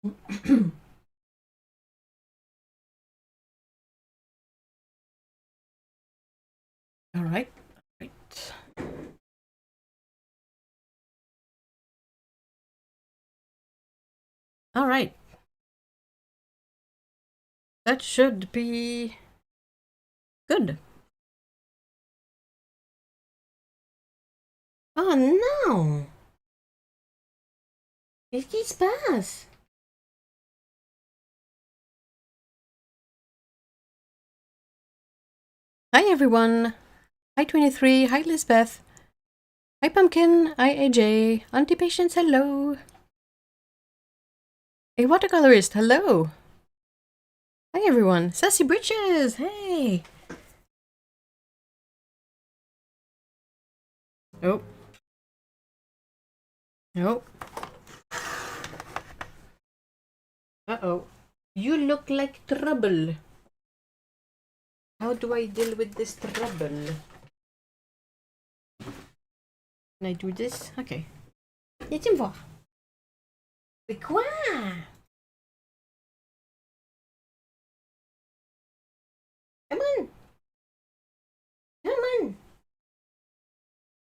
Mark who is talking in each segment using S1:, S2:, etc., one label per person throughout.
S1: All right. Right. All right. That should be good. Oh non! Qu'est-ce qui se passe? Hi everyone. Hi 23. Hi Lisbeth. Hi Pumpkin. Hi AJ. Auntie Patience, hello. A watercolorist, hello. Hi everyone. Sassy Britches, hey. Oh. Oh. Uh-oh. You look like trouble. How do I deal with this trouble? Can I do this? Okay. Viens me voir. Mais quoi? Come on. Come on.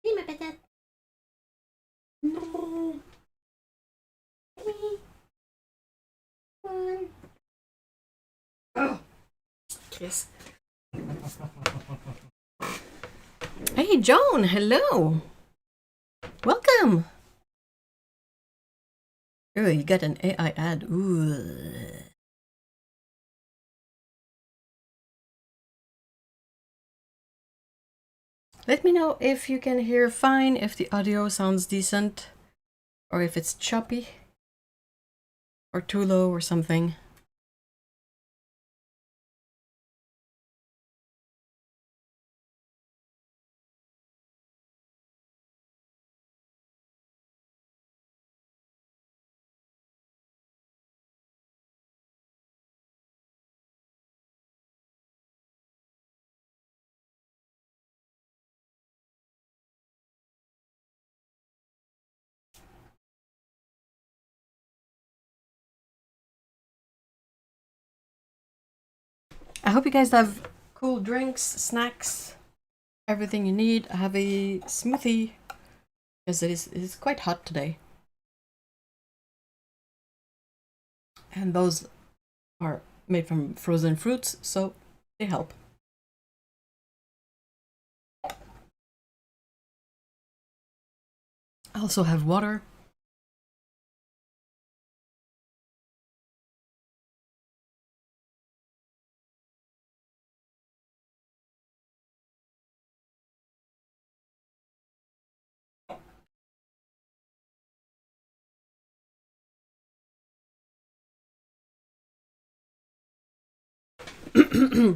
S1: Hey, ma patate. No. Hey. Come on. Oh. Kiss. Hey, Joan. Hello. Welcome. Oh, you got an AI ad. Ooh. Let me know if you can hear fine, if the audio sounds decent, or if it's choppy, or too low, or something. I hope you guys have cool drinks, snacks, everything you need. I have a smoothie because it is quite hot today. And those are made from frozen fruits, so they help. I also have water.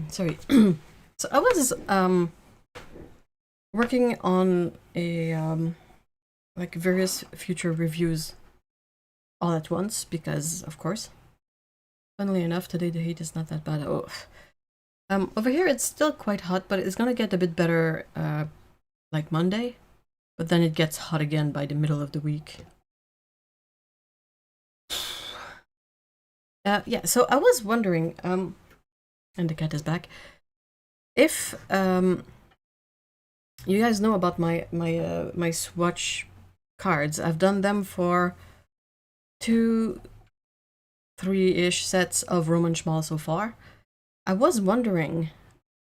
S1: Sorry. So I was working on a like various future reviews all at once because, of course, funnily enough, today the heat is not that bad. Oh, over here it's still quite hot, but it's gonna get a bit better like Monday, but then it gets hot again by the middle of the week. Yeah, so I was wondering, and the cat is back. If you guys know about my Swatch cards, I've done them for 2-3-ish sets of Roman Schmal so far. I was wondering,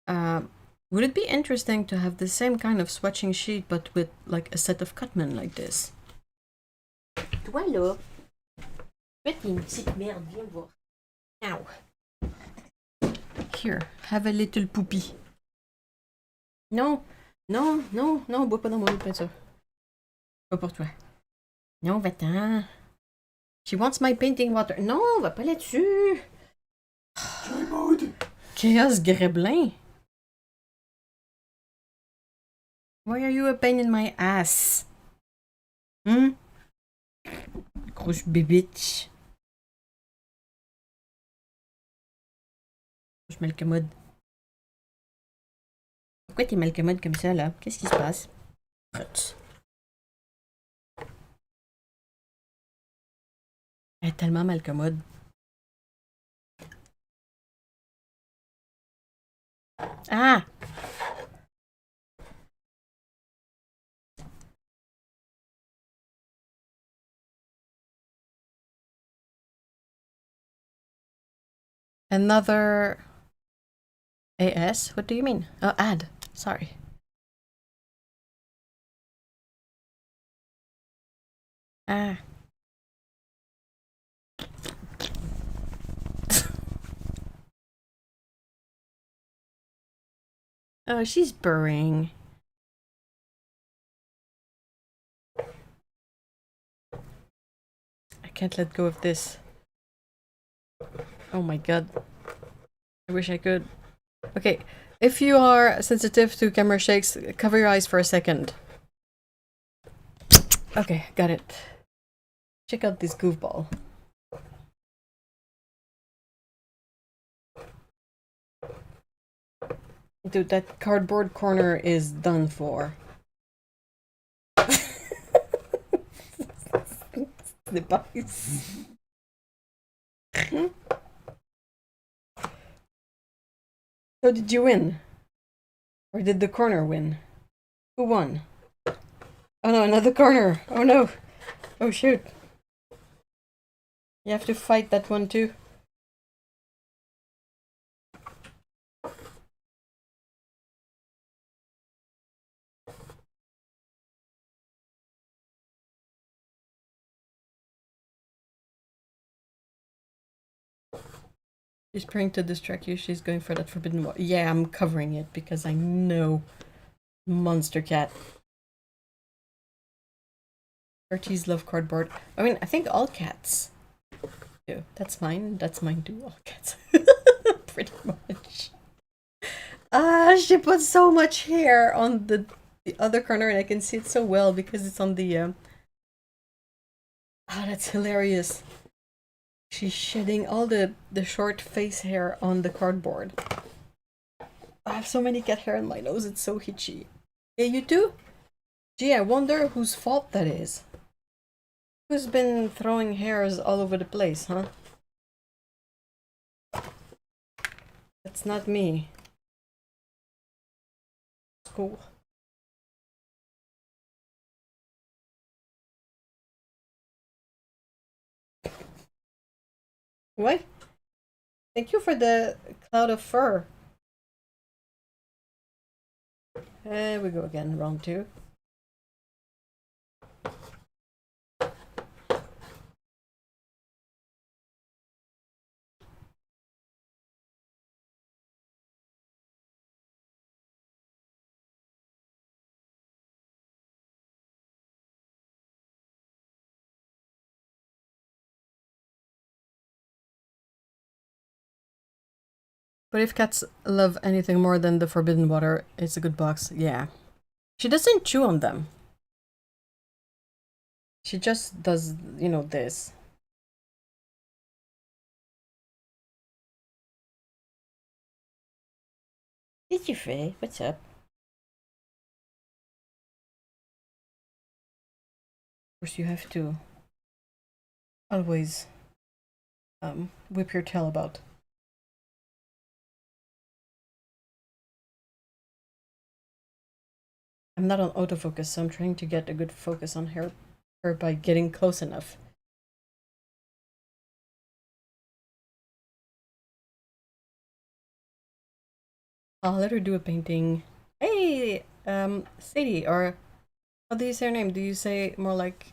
S1: would it be interesting to have the same kind of swatching sheet but with like a set of Cutman like this? Toi là, t'es une petite merde, viens voir. Ow. Here, have a little poopy. Non, non, non, non, bois pas dans mon eau de peinture. Pas pour toi. Non, va-t'en. She wants my painting water. Non, va pas là-dessus. Chaos Greblin. Why are you a pain in my ass? Grosse bébite. Je mets le commode. Pourquoi t'es mal commode comme ça, là? Qu'est-ce qui se passe? Elle est tellement malcommode. Ah! Another AS? What do you mean? Oh, ad. Sorry. Ah. Oh, she's burring. I can't let go of this. Oh my god. I wish I could. Okay, if you are sensitive to camera shakes, cover your eyes for a second. Okay, got it. Check out this goofball. Dude, that cardboard corner is done for. The bugs. So did you win? Or did the corner win? Who won? Oh no, another corner! Oh no! Oh shoot! You have to fight that one too. She's trying to distract you. She's going for that forbidden water. Yeah, I'm covering it because I know monster cat. Arties love cardboard. I mean, I think all cats do. That's mine. That's mine too. All cats. Pretty much. Ah, she put so much hair on the other corner and I can see it so well because it's on the... Ah, that's hilarious. She's shedding all the short face hair on the cardboard. I have so many cat hair on my nose, it's so itchy. Yeah, you too? Gee, I wonder whose fault that is. Who's been throwing hairs all over the place, huh? That's not me. It's cool. What? Thank you for the cloud of fur. There we go again, round two. But if cats love anything more than the forbidden water, it's a good box. Yeah. She doesn't chew on them. She just does, you know, this. It's your Faye. What's up? Of course, you have to always whip your tail about. I'm not on autofocus, so I'm trying to get a good focus on her by getting close enough. I'll let her do a painting. Hey, Sadie, or how do you say her name? Do you say more like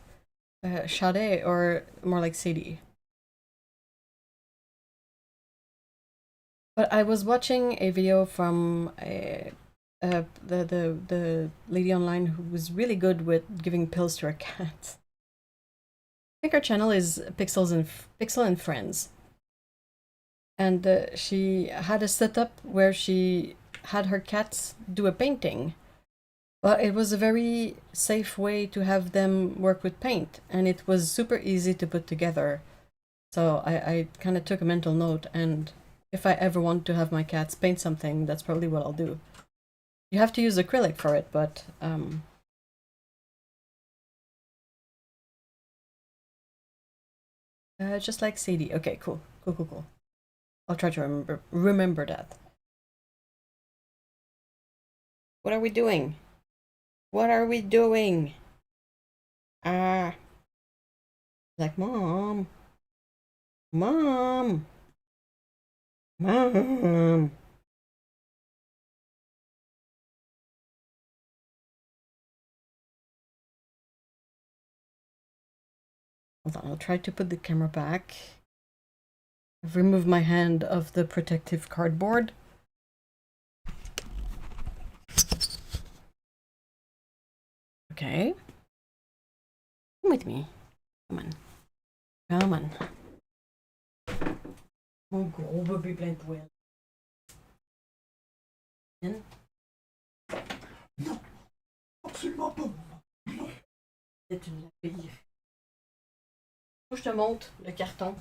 S1: Sade or more like Sadie? But I was watching a video from the lady online who was really good with giving pills to her cats. I think her channel is Pixel and Friends, and she had a setup where she had her cats do a painting. Well, it was a very safe way to have them work with paint, and it was super easy to put together. So I kind of took a mental note, and if I ever want to have my cats paint something, that's probably what I'll do. You have to use acrylic for it, but Just like Sadie. Okay, cool. Cool, cool, cool. I'll try to remember that. What are we doing? What are we doing? Ah. Like, Mom. Mom. Mom. Hold on, I'll try to put the camera back. I've removed my hand of the protective cardboard. Okay. Come with me. Come on. Come on. Mon gros bébé plein de poils. Non, absolument pas. Non. C'est une lapille. Faut que je te montre le carton.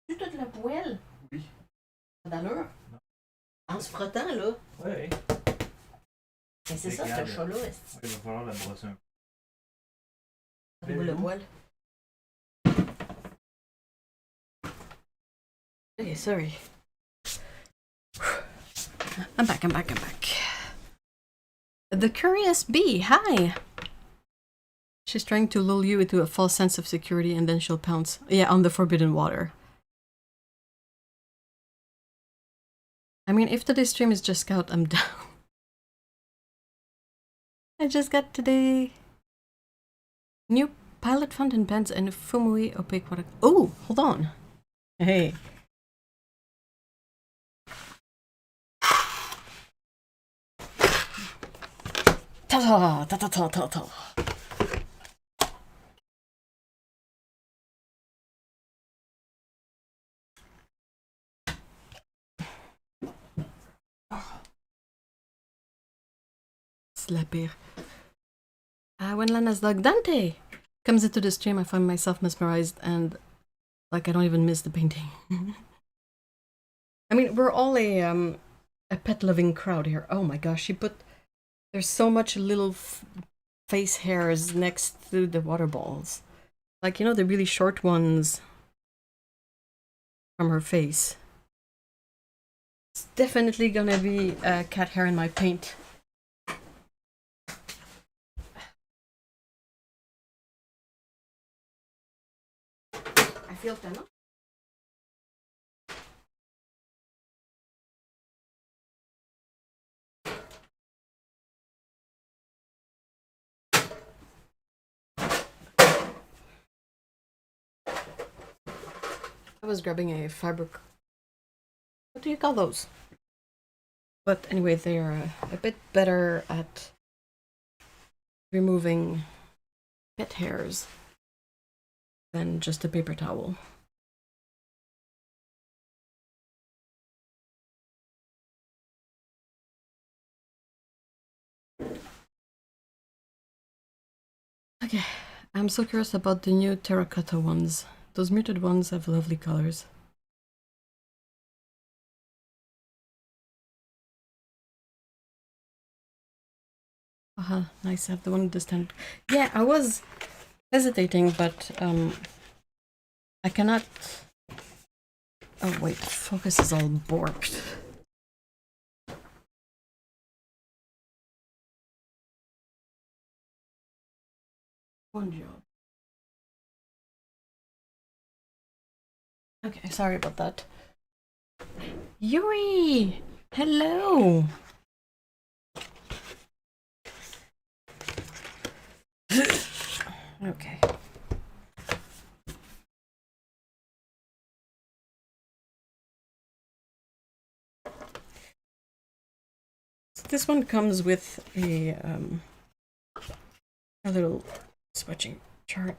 S1: Tu toute la poêle? Oui. D'allure? Non. En se frottant, là? Oui. Mais c'est ça, ce chat-là. Il va falloir la brosser un peu. Le poil. Okay, sorry. I'm back. The Curious Bee, hi! She's trying to lull you into a false sense of security and then she'll pounce. Yeah, on the forbidden water. I mean, if today's stream is just Scout, I'm down. I just got today new pilot fountain pens and Fumui opaque water. Oh, hold on. Hey. Ta-ta, ta-ta, ta-ta. Slapper. When Lana's dog Dante comes into the stream, I find myself mesmerized and like I don't even miss the painting. I mean, we're all a pet-loving crowd here. Oh my gosh, there's so much little face hairs next to the water balls. Like, you know, the really short ones from her face. It's definitely gonna be cat hair in my paint. I feel that. I was grabbing a fabric. What do you call those? But anyway, they are a bit better at removing pet hairs than just a paper towel. Okay, I'm so curious about the new terracotta ones. Those muted ones have lovely colors. Nice, I have the one with the stand. Yeah, I was hesitating, but I cannot... Oh wait, focus is all borked. One job. Okay, sorry about that. Yuri! Hello! Okay. So this one comes with a little swatching chart.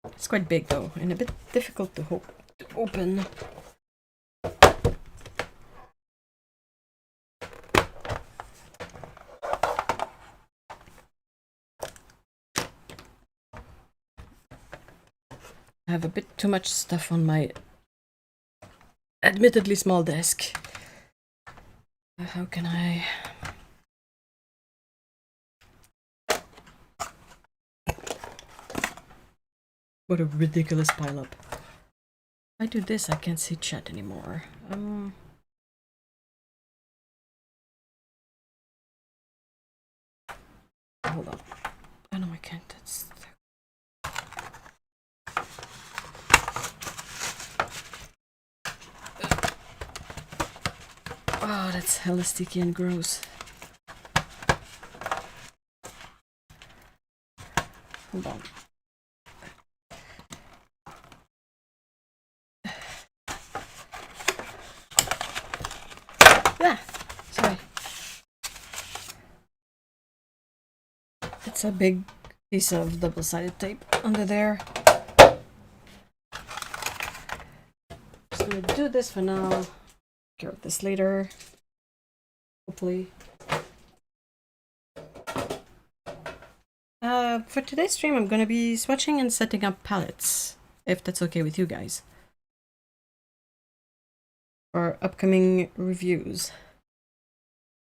S1: It's quite big though, and a bit difficult to open. I have a bit too much stuff on my admittedly small desk. How can I... What a ridiculous pileup. If I do this, I can't see chat anymore. Hold on. Oh no, I can't. That's... Oh, that's hella sticky and gross. Hold on. Ah, sorry. It's a big piece of double-sided tape under there. Just gonna do this for now. Care of this later. Hopefully. For today's stream, I'm gonna be swatching and setting up palettes, if that's okay with you guys. For upcoming reviews.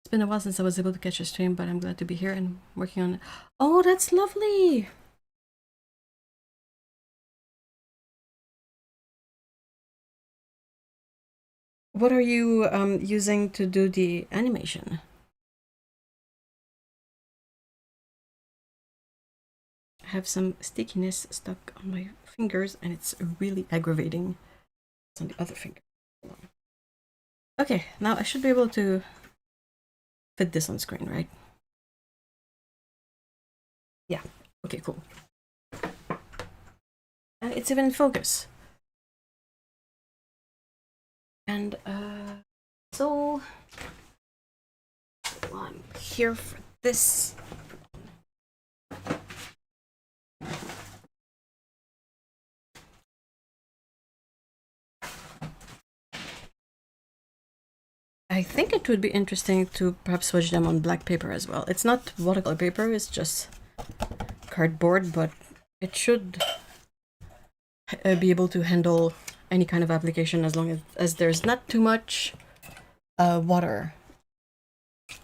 S1: It's been a while since I was able to catch a stream, but I'm glad to be here and working on it. Oh, that's lovely! What are you using to do the animation? I have some stickiness stuck on my fingers and it's really aggravating. It's on the other finger. Okay, now I should be able to fit this on screen, right? Yeah, okay, cool. And it's even in focus. And so I'm here for this. I think it would be interesting to perhaps swatch them on black paper as well. It's not watercolor paper, it's just cardboard, but it should be able to handle any kind of application as long as there's not too much water.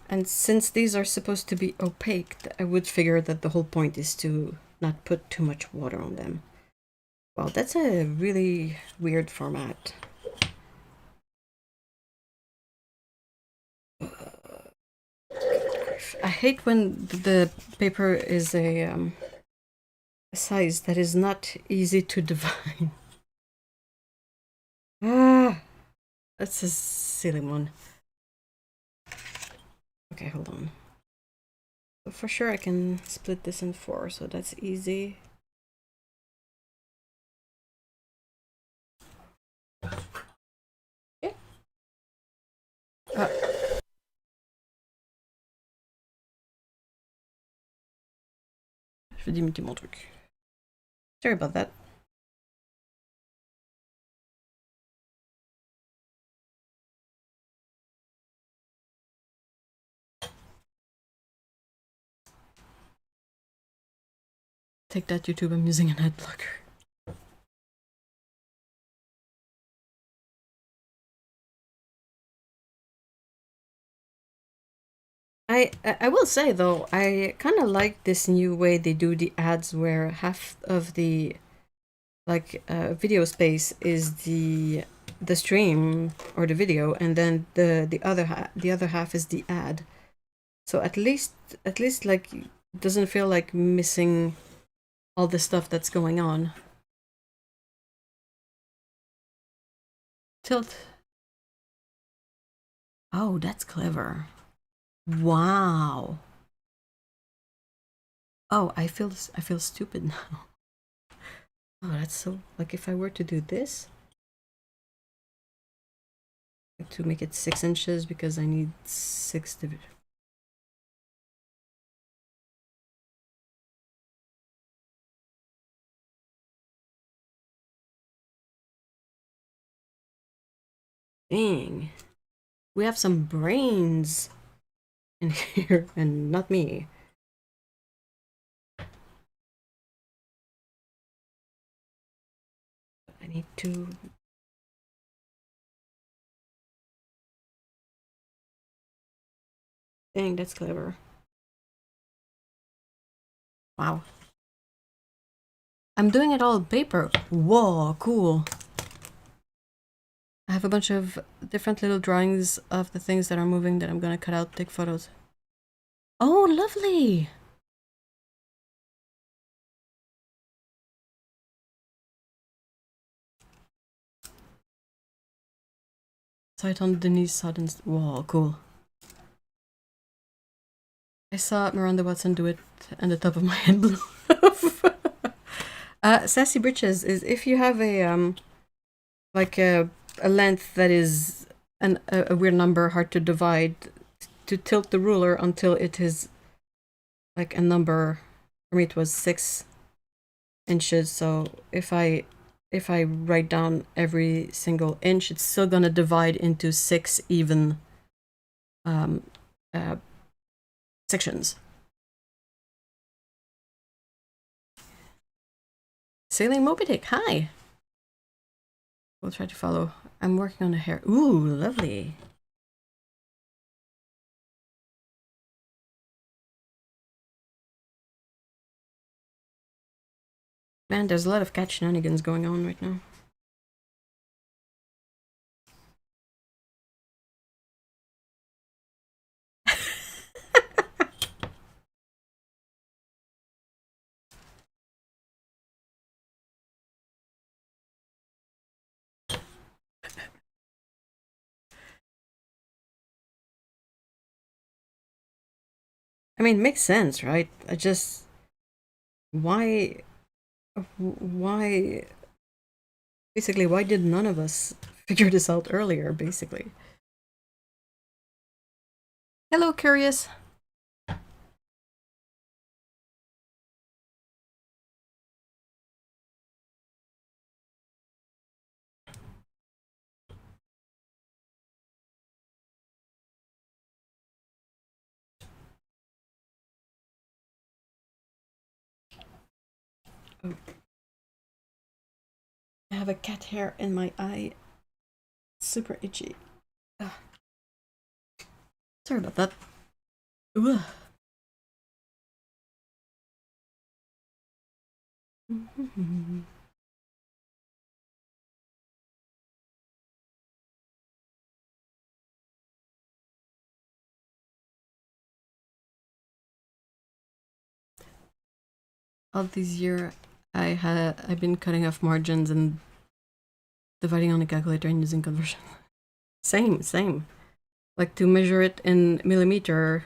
S1: And since these are supposed to be opaque, I would figure that the whole point is to not put too much water on them. Well, that's a really weird format. I hate when the paper is a size that is not easy to divine. Ah, that's a silly one. Okay, hold on. So for sure I can split this in 4, so that's easy. Okay. Je vais limiter mon truc. Sorry about that. Take that, YouTube, I'm using an ad blocker. I will say though, I kind of like this new way they do the ads where half of the video space is the stream or the video, and then the other half is the ad. So at least like it doesn't feel like missing all the stuff that's going on. Tilt. Oh, that's clever. Wow. Oh, I feel stupid now. Oh, that's so, like if I were to do this to make it 6 inches because I need 6 divisions. Dang. We have some brains in here and not me. I need to... Dang, that's clever. Wow. I'm doing it all paper. Whoa, cool. I have a bunch of different little drawings of the things that are moving that I'm gonna cut out, take photos. Oh, lovely! Saw it on Denise Sutton's. Whoa, cool. I saw Miranda Watson do it and the top of my head blew off. Sassy Britches is if you have a like a length that is a weird number, hard to divide, to tilt the ruler until it is like a number. For me it was 6 inches, so if I write down every single inch, it's still gonna divide into 6 even sections. Sailing Moby Dick, hi! We'll try to follow. I'm working on the hair. Ooh, lovely. Man, there's a lot of cat shenanigans going on right now. I mean, makes sense, right? I just... Why... Basically, why did none of us figure this out earlier, basically? Hello, Curious! Oh. I have a cat hair in my eye. Super itchy. Ugh. Sorry about that. Ugh. All this year, I've been cutting off margins and dividing on a calculator and using conversion. Same. Like to measure it in millimeter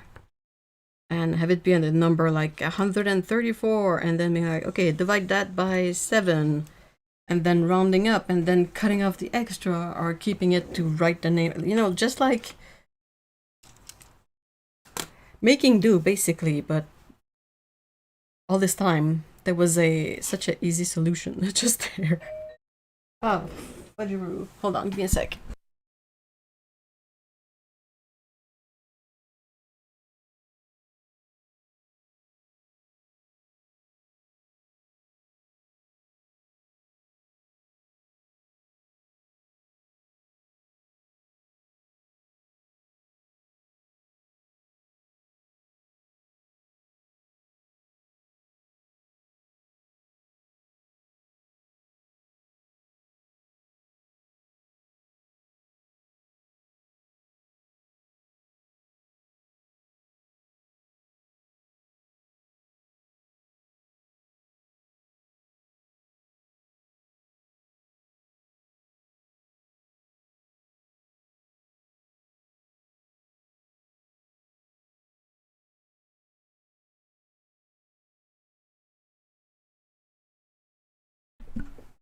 S1: and have it be a number like 134 and then being like, okay, divide that by 7 and then rounding up and then cutting off the extra or keeping it to write the name, you know, just like making do basically. But all this time there was such an easy solution just there. Oh, fudgeroo. Hold on, give me a sec.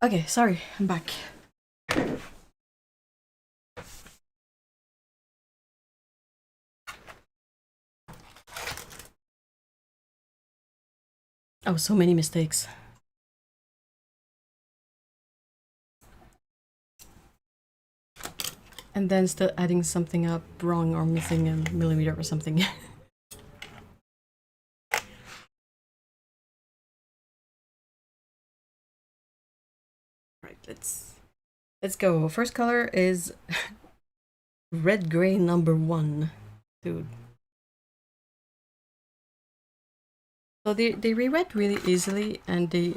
S1: Okay, sorry, I'm back. Oh, so many mistakes. And then still adding something up wrong or missing a millimeter or something. Right, let's go. First color is red gray number 1. Dude. So they reread really easily and they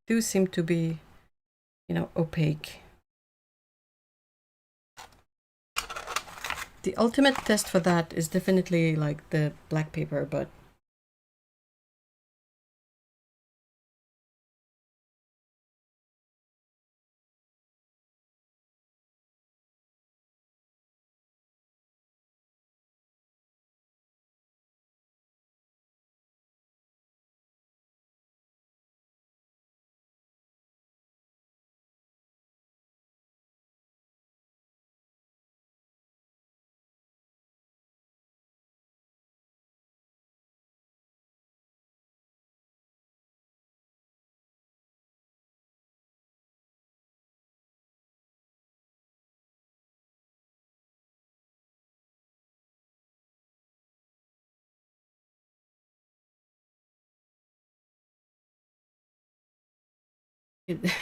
S1: do seem to be, you know, opaque. The ultimate test for that is definitely like the black paper, but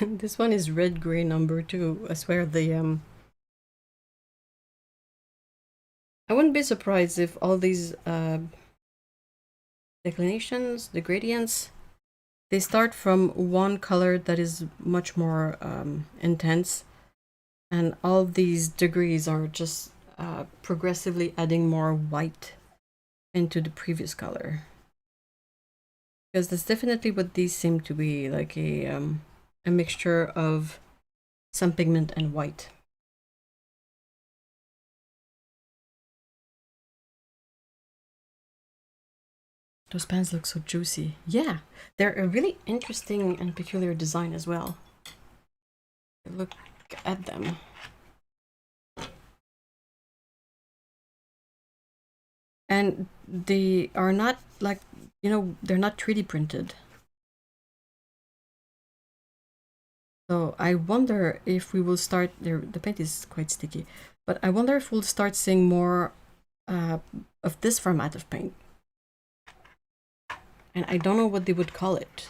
S1: this one is red gray number 2. I swear I wouldn't be surprised if all these declinations, the gradients, they start from one color that is much more intense, and all these degrees are just progressively adding more white into the previous color. Because that's definitely what these seem to be, like a mixture of some pigment and white. Those pans look so juicy. Yeah, they're a really interesting and peculiar design as well. Look at them. And they are not like, you know, they're not 3D printed. So I wonder if we will start, the paint is quite sticky, but I wonder if we'll start seeing more of this format of paint. And I don't know what they would call it.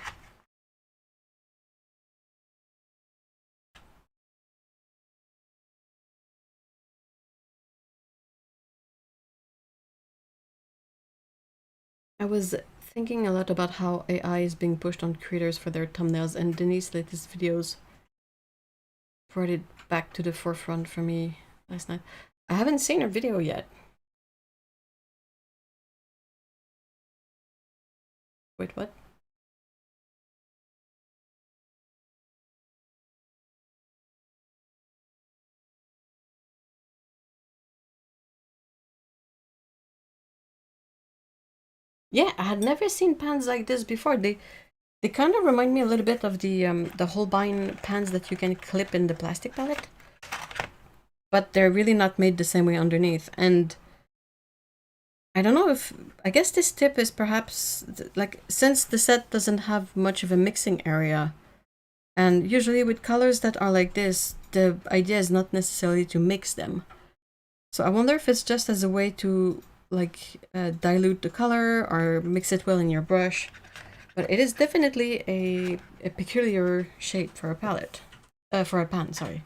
S1: I was thinking a lot about how AI is being pushed on creators for their thumbnails, and Denise's latest videos brought it back to the forefront for me last night. I haven't seen her video yet. Wait, what? Yeah, I had never seen pans like this before. They kind of remind me a little bit of the Holbein pans that you can clip in the plastic palette, but they're really not made the same way underneath. And I don't know if, I guess this tip is perhaps like, since the set doesn't have much of a mixing area, and usually with colors that are like this, the idea is not necessarily to mix them. So I wonder if it's just as a way to like dilute the color or mix it well in your brush. But it is definitely a peculiar shape for a palette. For a pan, sorry.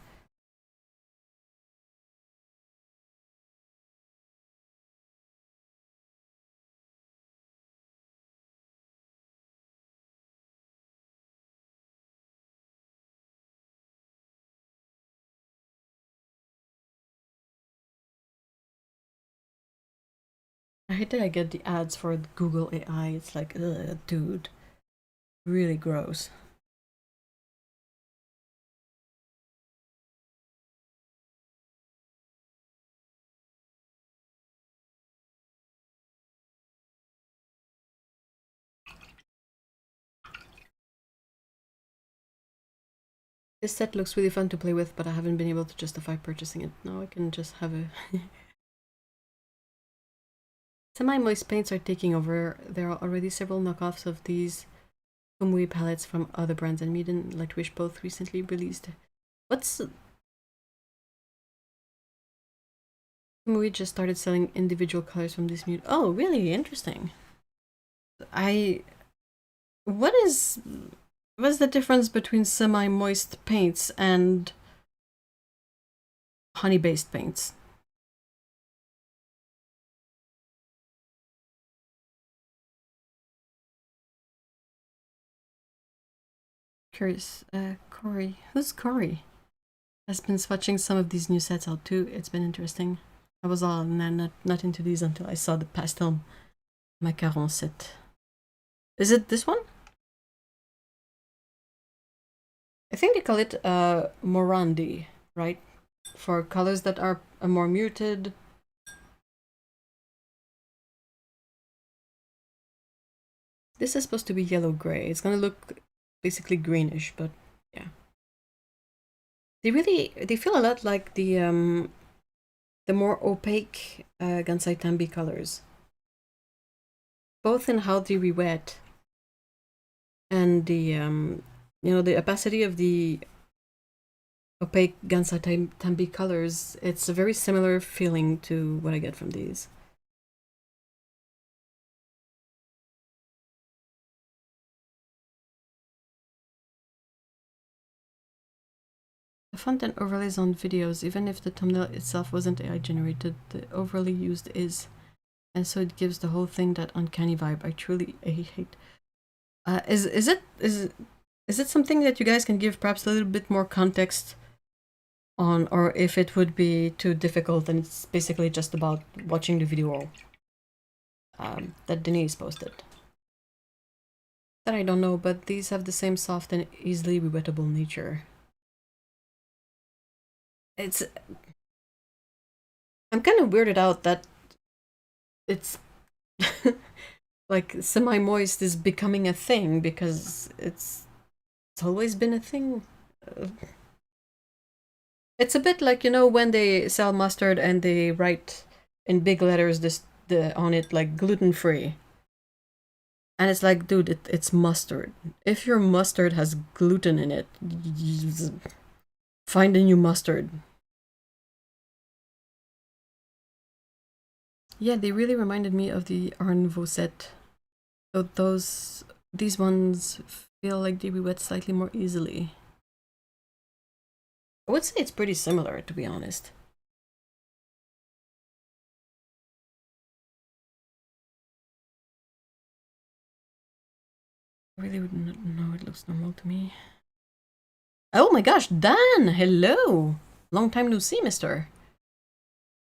S1: I hate that I get the ads for Google AI. It's like, ugh, dude. Really gross. This set looks really fun to play with, but I haven't been able to justify purchasing it. Now I can just have a... Semi-moist paints are taking over. There are already several knockoffs of these Kumui palettes from other brands, and Mead and Lightwish both recently released. What's... Kumui just started selling individual colors from this mute. Oh, really? Interesting. What's the difference between semi-moist paints and honey-based paints? Curious. Corey. Who's Corey? Has been swatching some of these new sets out too. It's been interesting. I was all not into these until I saw the pastel macaron set. Is it this one? I think they call it Morandi, right? For colors that are more muted. This is supposed to be yellow-gray. It's gonna look basically greenish, but yeah. They feel a lot like the more opaque Gansai Tambi colors. Both in how they re-wet and the you know, the opacity of the opaque Gansai Tambi colors. It's a very similar feeling to what I get from these. The font and overlays on videos, even if the thumbnail itself wasn't AI generated, the overlay used is, and so it gives the whole thing that uncanny vibe. I truly hate. Is it something that you guys can give perhaps a little bit more context on, or if it would be too difficult and it's basically just about watching the video that Denise posted? That I don't know, but these have the same soft and easily rewettable nature. I'm kind of weirded out that it's like semi-moist is becoming a thing, because it's always been a thing. It's a bit like, you know, when they sell mustard and they write in big letters on it like gluten-free. And it's like, dude, it's mustard. If your mustard has gluten in it, find a new mustard. Yeah, they really reminded me of the Art Nouveau set. So these ones feel like they re-wet slightly more easily. I would say it's pretty similar, to be honest. I really wouldn't know, it looks normal to me. Oh my gosh, Dan! Hello! Long time no see, mister.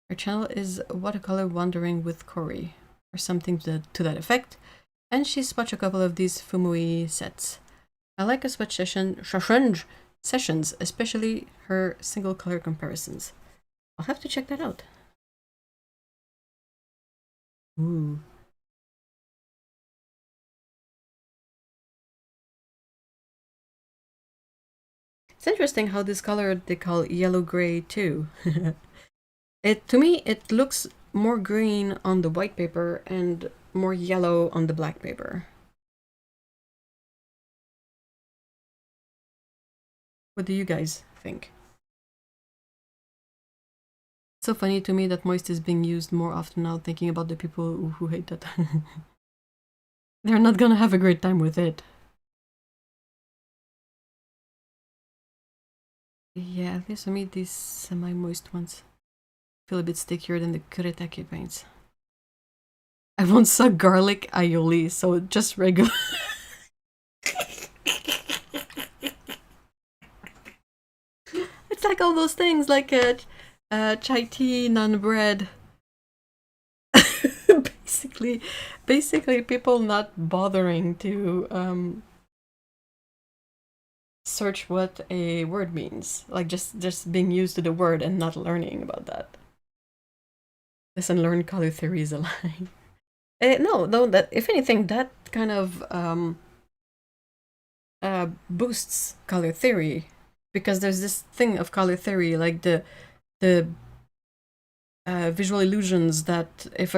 S1: Our channel is Watercolor Wandering with Corey, or something to that effect, and she swatched a couple of these Fumui sets. I like her swatch sessions, especially her single color comparisons. I'll have to check that out. Ooh. It's interesting how this color they call yellow-gray too. To me, it looks more green on the white paper and more yellow on the black paper. What do you guys think? It's so funny to me that moist is being used more often now, thinking about the people who hate that. They're not gonna have a great time with it. Yeah, at least for me, these semi-moist ones feel a bit stickier than the Kuretake paints. I won't suck garlic aioli, so just regular. It's like all those things, like chai tea, naan bread. basically, people not bothering to search what a word means, like just being used to the word and not learning about that. Listen, learn color theory is a lie. No, that if anything, that kind of boosts color theory, because there's this thing of color theory, like the visual illusions that if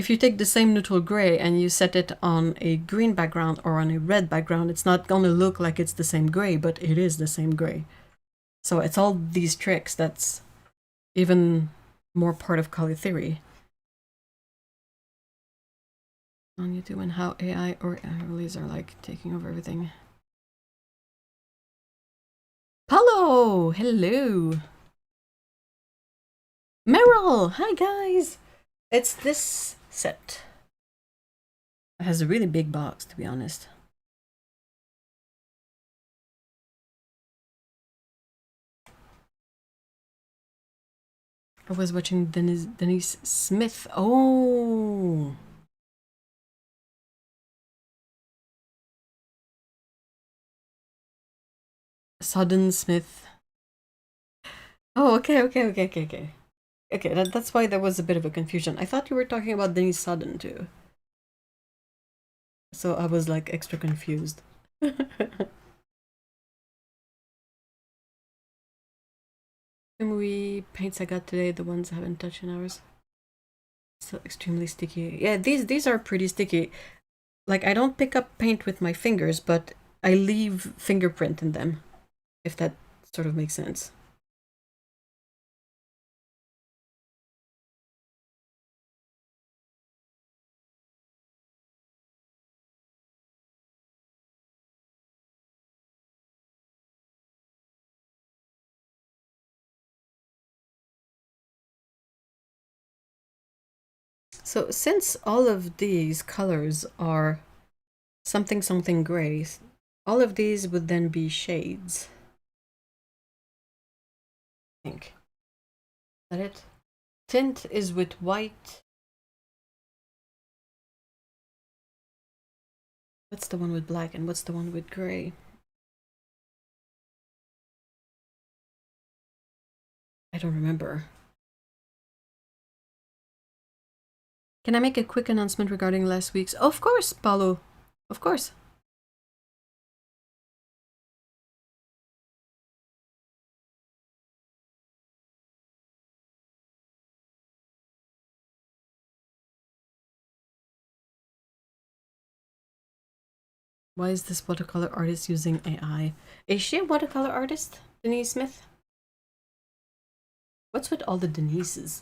S1: you take the same neutral gray and you set it on a green background or on a red background, it's not gonna look like it's the same gray, but it is the same gray. So it's all these tricks that's even more part of color theory. On YouTube, and how AI or overlays are like taking over everything. Paulo! Hello! Meryl! Hi guys! It's this set. It has a really big box, to be honest. I was watching Denise Smith. Oh! Sudden Smith. Oh, okay. Okay, that's why there was a bit of a confusion. I thought you were talking about Denise Sudden too. So I was like extra confused. We paints I got today, the ones I haven't touched in hours. Still extremely sticky. Yeah, these are pretty sticky. Like, I don't pick up paint with my fingers, but I leave fingerprint in them, if that sort of makes sense. So since all of these colors are something gray, all of these would then be shades. I think. Is that it? Tint is with white. What's the one with black and what's the one with gray? I don't remember. Can I make a quick announcement regarding last week's? Oh, of course, Paulo. Of course. Why is this watercolor artist using AI? Is she a watercolor artist, Denise Smith? What's with all the Denises?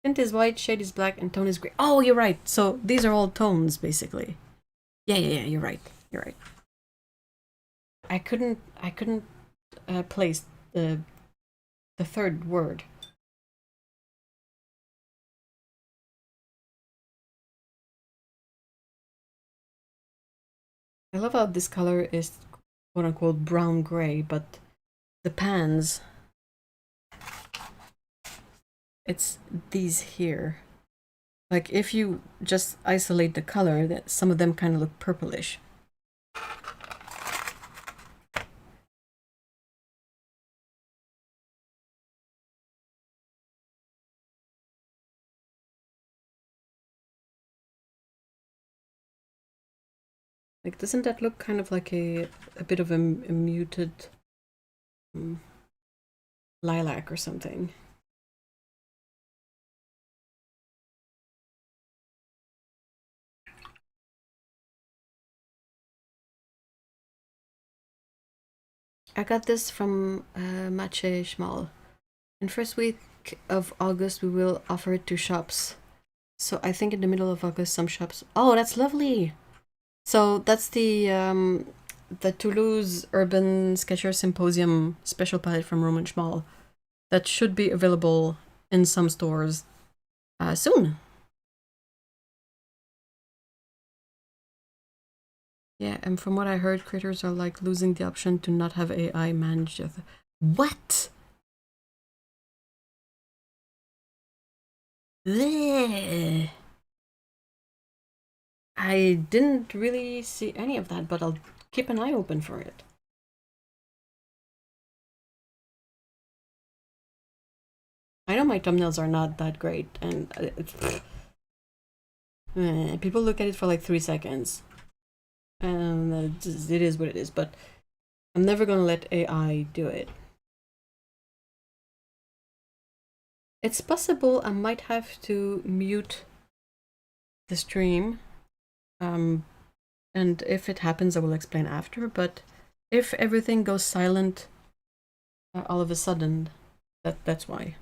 S1: Tint is white, shade is black, and tone is gray. Oh, you're right. So these are all tones, basically. Yeah, you're right. You're right. I couldn't place the third word. I love how this color is quote unquote brown gray, but the pans, it's these here. Like if you just isolate the color, that some of them kind of look purplish. Like, doesn't that look kind of like a bit of a muted lilac or something? I got this from Mache Schmal. In first week of August, we will offer it to shops. So I think in the middle of August, some shops. Oh, that's lovely. So that's the Toulouse Urban Sketcher Symposium special palette from Roman Schmal that should be available in some stores soon. Yeah, and from what I heard, creators are like losing the option to not have AI manage it. What? Bleh. I didn't really see any of that, but I'll keep an eye open for it. I know my thumbnails are not that great, and people look at it for like 3 seconds. And it is what it is, but I'm never gonna let AI do it. It's possible I might have to mute the stream, and if it happens I will explain after, but if everything goes silent all of a sudden, that's why.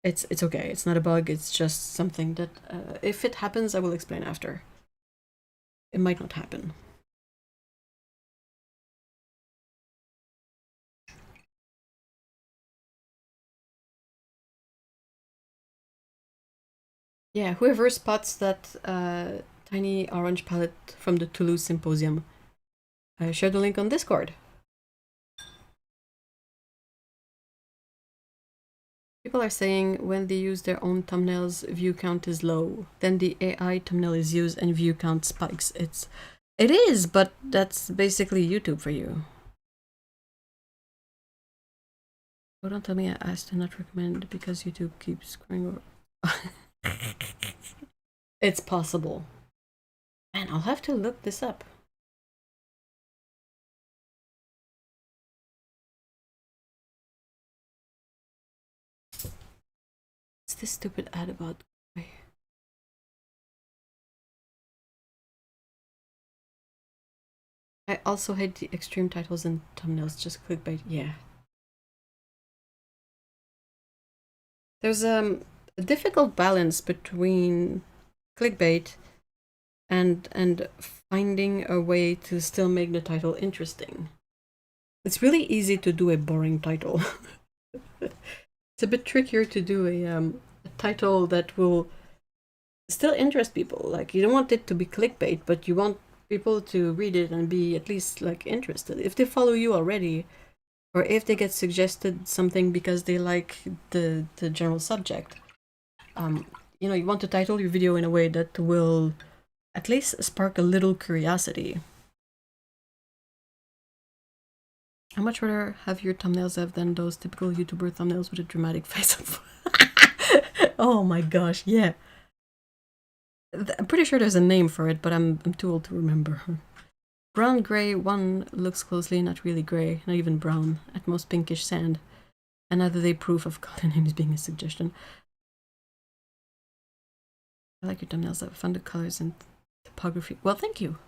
S1: It's okay, it's not a bug, it's just something that if it happens I will explain after. It might not happen. Yeah, whoever spots that tiny orange palette from the Toulouse Symposium, share the link on Discord. people are saying when they use their own thumbnails, view count is low. Then the AI thumbnail is used and view count spikes. It is, but that's basically YouTube for you. Oh, don't tell me I asked to not recommend because YouTube keeps screwing over. It's possible. Man, I'll have to look this up. What's this stupid ad about? I also hate the extreme titles and thumbnails, just clickbait. Yeah. There's a difficult balance between clickbait and finding a way to still make the title interesting. It's really easy to do a boring title. It's a bit trickier to do a title that will still interest people. Like, you don't want it to be clickbait, but you want people to read it and be at least like interested. If they follow you already, or if they get suggested something because they like the general subject, you know, you want to title your video in a way that will at least spark a little curiosity. How much rather have your thumbnails have than those typical YouTuber thumbnails with a dramatic face-up? Oh my gosh, yeah. I'm pretty sure there's a name for it, but I'm too old to remember. Brown gray one looks closely, not really gray, not even brown, at most pinkish sand. Another day proof of color names being a suggestion. I like your thumbnails. I've found the colors and topography. Well, thank you.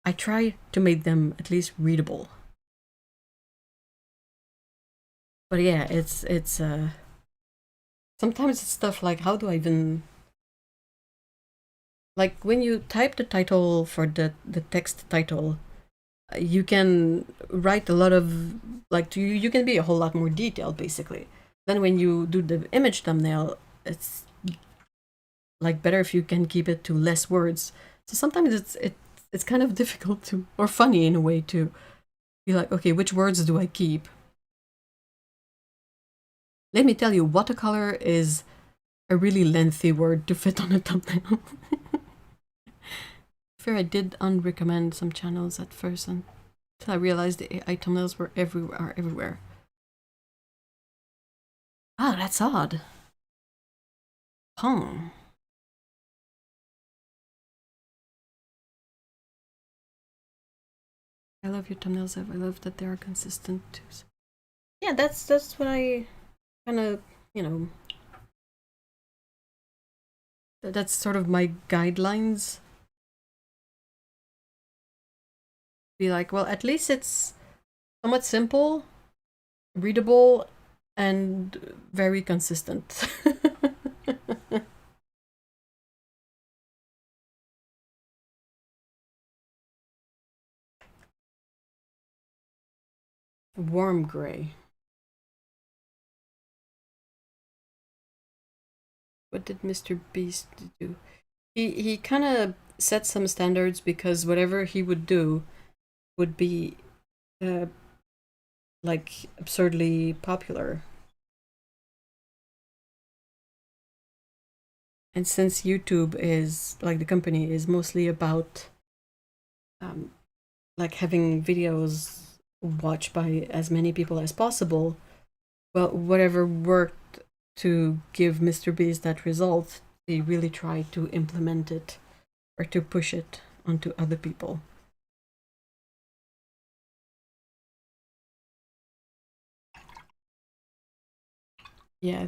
S1: I try to make them at least readable. But yeah, it's sometimes it's stuff like, how do I even, like, when you type the title for the text title, you can write a lot of, like, you can be a whole lot more detailed, basically. Then when you do the image thumbnail, it's like better if you can keep it to less words. So sometimes it's kind of difficult to, or funny in a way, to be like, okay, which words do I keep? Let me tell you, watercolor is a really lengthy word to fit on a thumbnail. Fair, I did unrecommend some channels at first until I realized the AI thumbnails were everywhere. Ah, that's odd. Huh. I love your thumbnails, Ev. I love that they are consistent too. Yeah, that's what I kind of, you know, that's sort of my guidelines. Be like, well, at least it's somewhat simple, readable, and very consistent. Warm gray. What did Mr. Beast do? He kind of set some standards because whatever he would do would be like absurdly popular. And since YouTube is, like, the company is mostly about like having videos watched by as many people as possible, well, whatever worked to give Mr. Beast that result, they really tried to implement it or to push it onto other people. Yeah,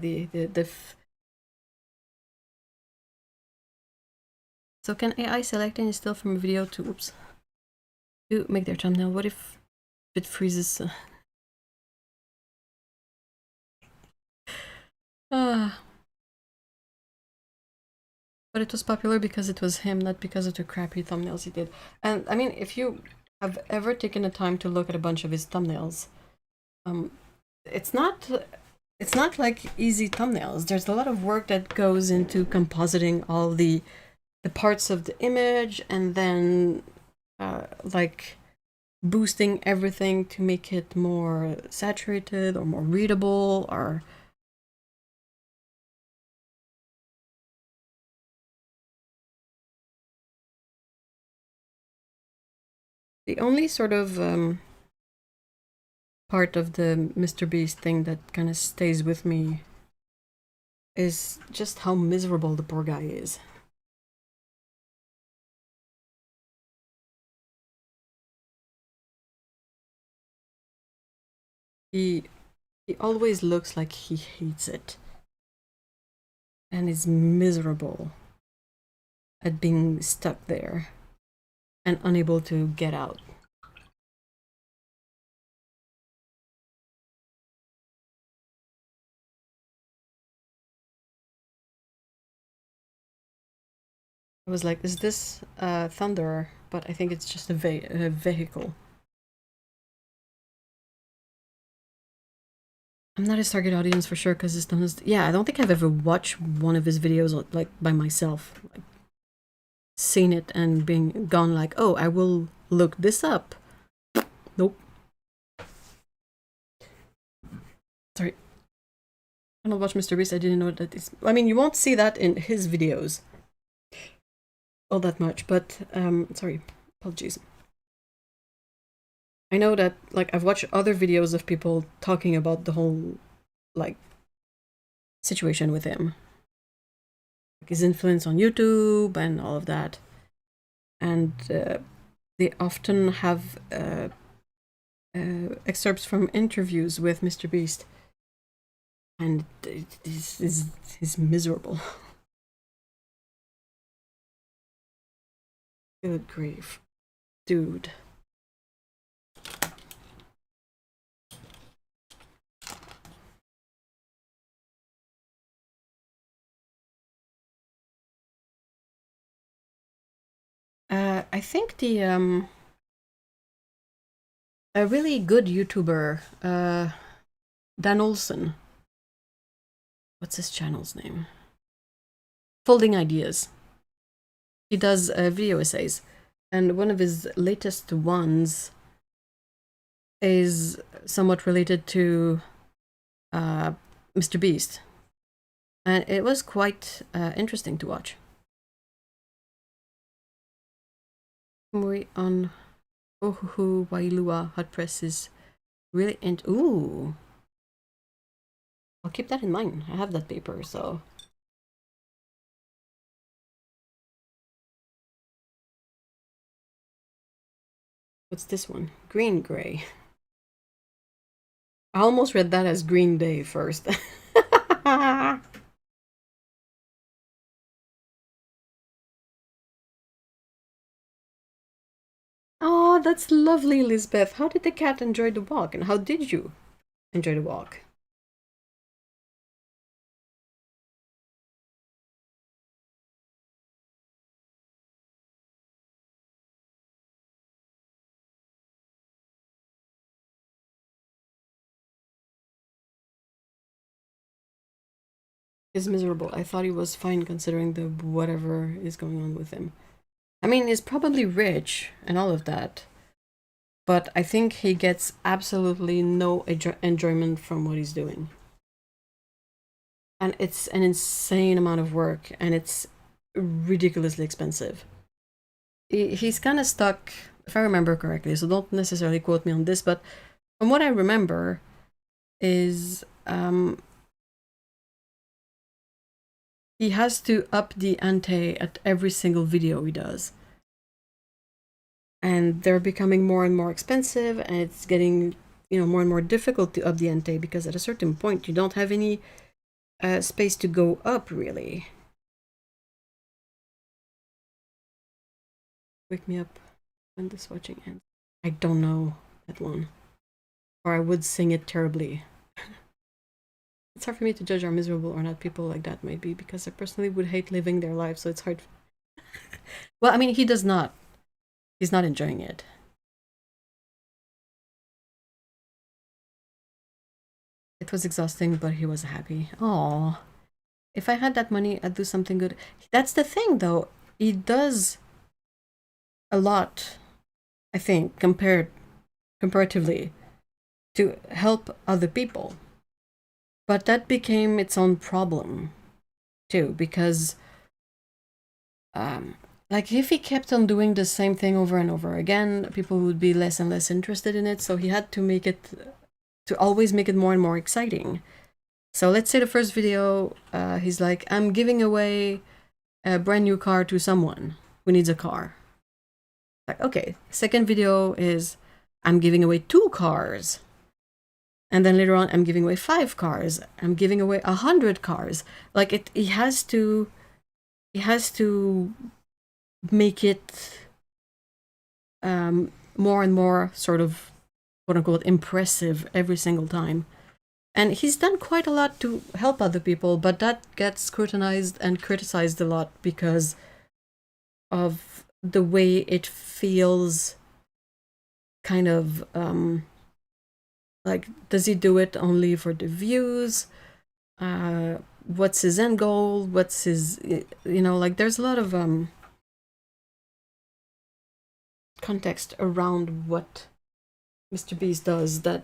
S1: so can AI select any still from a video to, oops, to make their thumbnail? What if it freezes? But it was popular because it was him, not because of the crappy thumbnails he did. And I mean, if you have ever taken the time to look at a bunch of his thumbnails, it's not like easy thumbnails. There's a lot of work that goes into compositing all the parts of the image, and then like boosting everything to make it more saturated or more readable, or The only sort of part of the Mr. Beast thing that kind of stays with me is just how miserable the poor guy is. He always looks like he hates it and is miserable at being stuck there and unable to get out. I was like, is this thunder? But I think it's just a vehicle. I'm not his target audience for sure because his thumb is... Yeah, I don't think I've ever watched one of his videos like by myself. Like, seen it and being gone like, oh, I will look this up. Nope. Sorry. I don't watch Mr. Beast. I didn't know that is... I mean, you won't see that in his videos all that much, but sorry, apologies. I know that, like, I've watched other videos of people talking about the whole, like, situation with him. Like his influence on YouTube and all of that. And they often have excerpts from interviews with Mr. Beast. And this is miserable. Good grief. Dude. I think the a really good YouTuber, Dan Olsen. What's his channel's name? Folding Ideas. He does video essays, and one of his latest ones is somewhat related to Mr. Beast, and it was quite interesting to watch. We on Ohuhu Wailua Hot Press is really ooh. I'll keep that in mind. I have that paper, so. What's this one? Green Gray. I almost read that as Green Day first. Oh, that's lovely, Elizabeth. How did the cat enjoy the walk? And how did you enjoy the walk? He's miserable. I thought he was fine considering the whatever is going on with him. I mean, he's probably rich and all of that. But I think he gets absolutely no enjoyment from what he's doing. And it's an insane amount of work, and it's ridiculously expensive. He's kind of stuck, if I remember correctly, so don't necessarily quote me on this, but from what I remember is he has to up the ante at every single video he does. And they're becoming more and more expensive, and it's getting, you know, more and more difficult to up the ante because at a certain point you don't have any space to go up, really. Wake me up when the swatching ends. I don't know that one. Or I would sing it terribly. It's hard for me to judge how miserable or not people like that might be because I personally would hate living their life, so it's hard. Well, I mean, he does not. He's not enjoying it. It was exhausting, but he was happy. Aww. If I had that money, I'd do something good. That's the thing, though. He does a lot, I think, comparatively, to help other people. But that became its own problem, too, because, like if he kept on doing the same thing over and over again, people would be less and less interested in it. So he had to make it, to always make it more and more exciting. So let's say the first video, he's like, I'm giving away a brand new car to someone who needs a car. Like, okay. Second video is, I'm giving away 2 cars. And then later on, I'm giving away 5 cars. I'm giving away 100 cars. Like he has to make it more and more sort of quote unquote impressive every single time. And he's done quite a lot to help other people, but that gets scrutinized and criticized a lot because of the way it feels kind of like, does he do it only for the views? What's his end goal? What's his, you know, like there's a lot of context around what Mr. Beast does that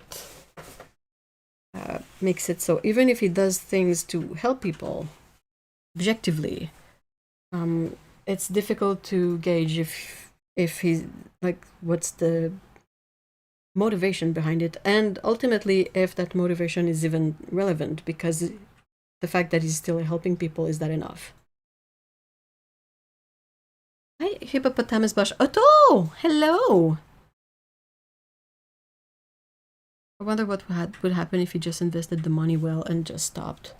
S1: makes it so even if he does things to help people objectively, it's difficult to gauge if he's like, what's the motivation behind it, and ultimately if that motivation is even relevant, because the fact that he's still helping people, is that enough? Hi, Hippopotamus Bush. Otto! Hello! I wonder what would happen if he just invested the money well and just stopped.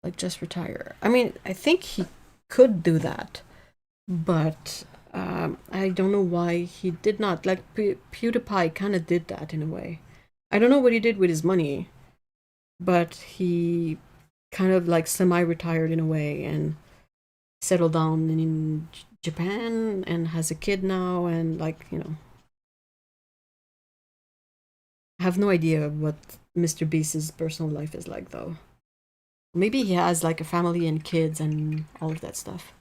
S1: Like, just retire. I mean, I think he could do that, but I don't know why he did not. Like, PewDiePie kind of did that in a way. I don't know what he did with his money, but he kind of like semi-retired in a way and settled down in Japan and has a kid now, and like, you know, I have no idea what Mr. Beast's personal life is like though. Maybe he has like a family and kids and all of that stuff.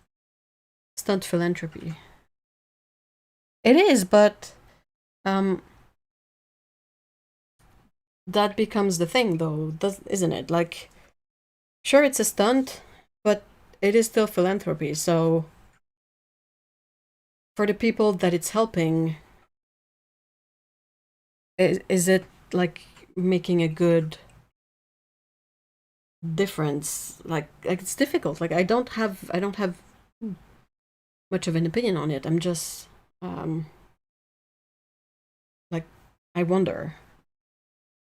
S1: Stunt philanthropy. It is, but that becomes the thing though, isn't it? Like, sure, it's a stunt, but it is still philanthropy. So for the people that it's helping, is it like making a good difference? Like it's difficult. Like I don't have much of an opinion on it. I'm just like, I wonder.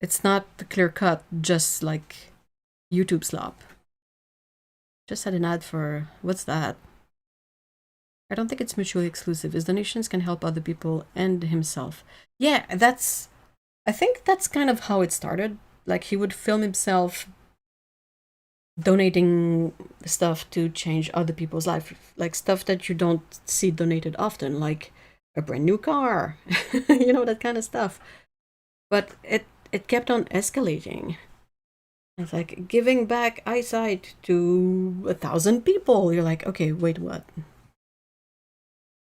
S1: It's not clear cut, just like YouTube slop. Just had an ad for, what's that? I don't think it's mutually exclusive. His donations can help other people and himself. Yeah, I think that's kind of how it started. Like he would film himself donating stuff to change other people's life, like stuff that you don't see donated often, like a brand new car, you know, that kind of stuff. But it kept on escalating. It's like giving back eyesight to 1,000 people. You're like, okay, wait, what?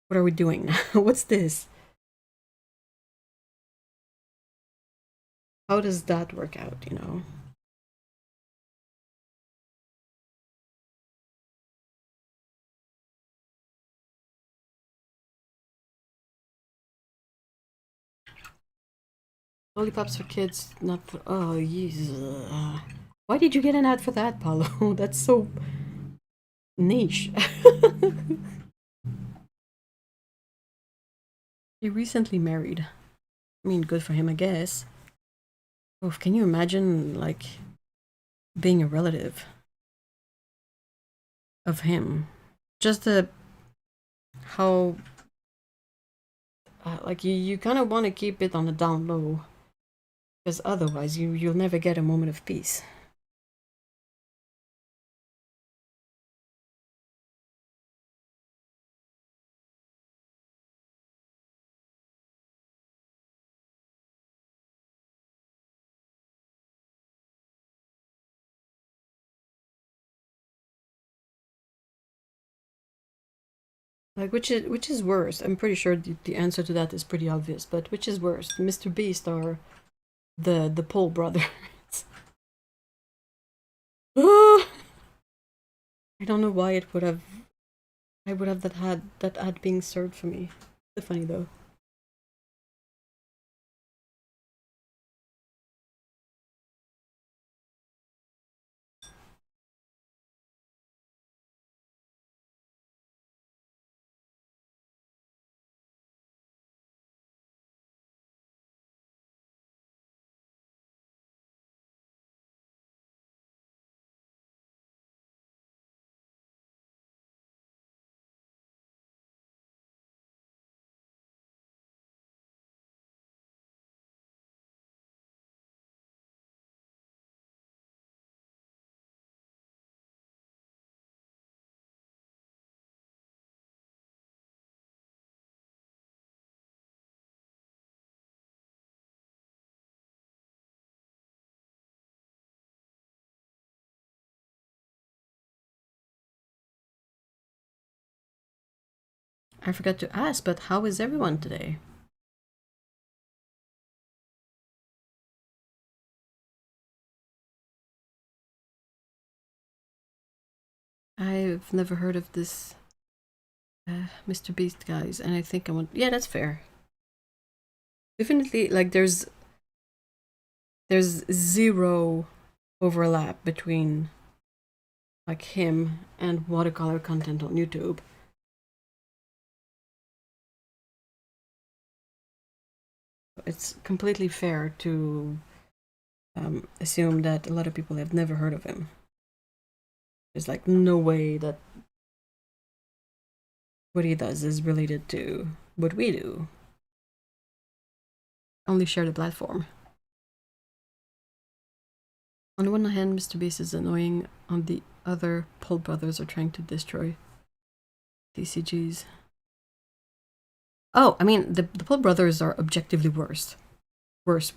S1: What are we doing now? What's this? How does that work out, you know? Lollipops for kids, not for... Oh, Jesus. Why did you get an ad for that, Paulo? That's so niche. He recently married. I mean, good for him, I guess. Oh, can you imagine, like, being a relative of him? Just how... like, you kind of want to keep it on the down low. Because otherwise, you'll never get a moment of peace. Like, which is worse? I'm pretty sure the answer to that is pretty obvious, but which is worse, Mr. Beast or the Paul brothers? I don't know why it would have I would have that ad being served for me. So funny though. I forgot to ask, but how is everyone today? I've never heard of this Mr. Beast guys, and I think I want. Yeah, that's fair. Definitely, like there's zero overlap between like him and watercolor content on YouTube. It's completely fair to assume that a lot of people have never heard of him. There's like no way that what he does is related to what we do. Only share the platform. On the one hand, Mr. Beast is annoying. On the other, Paul brothers are trying to destroy TCGs. Oh, I mean, the Paul brothers are objectively worse. Worse.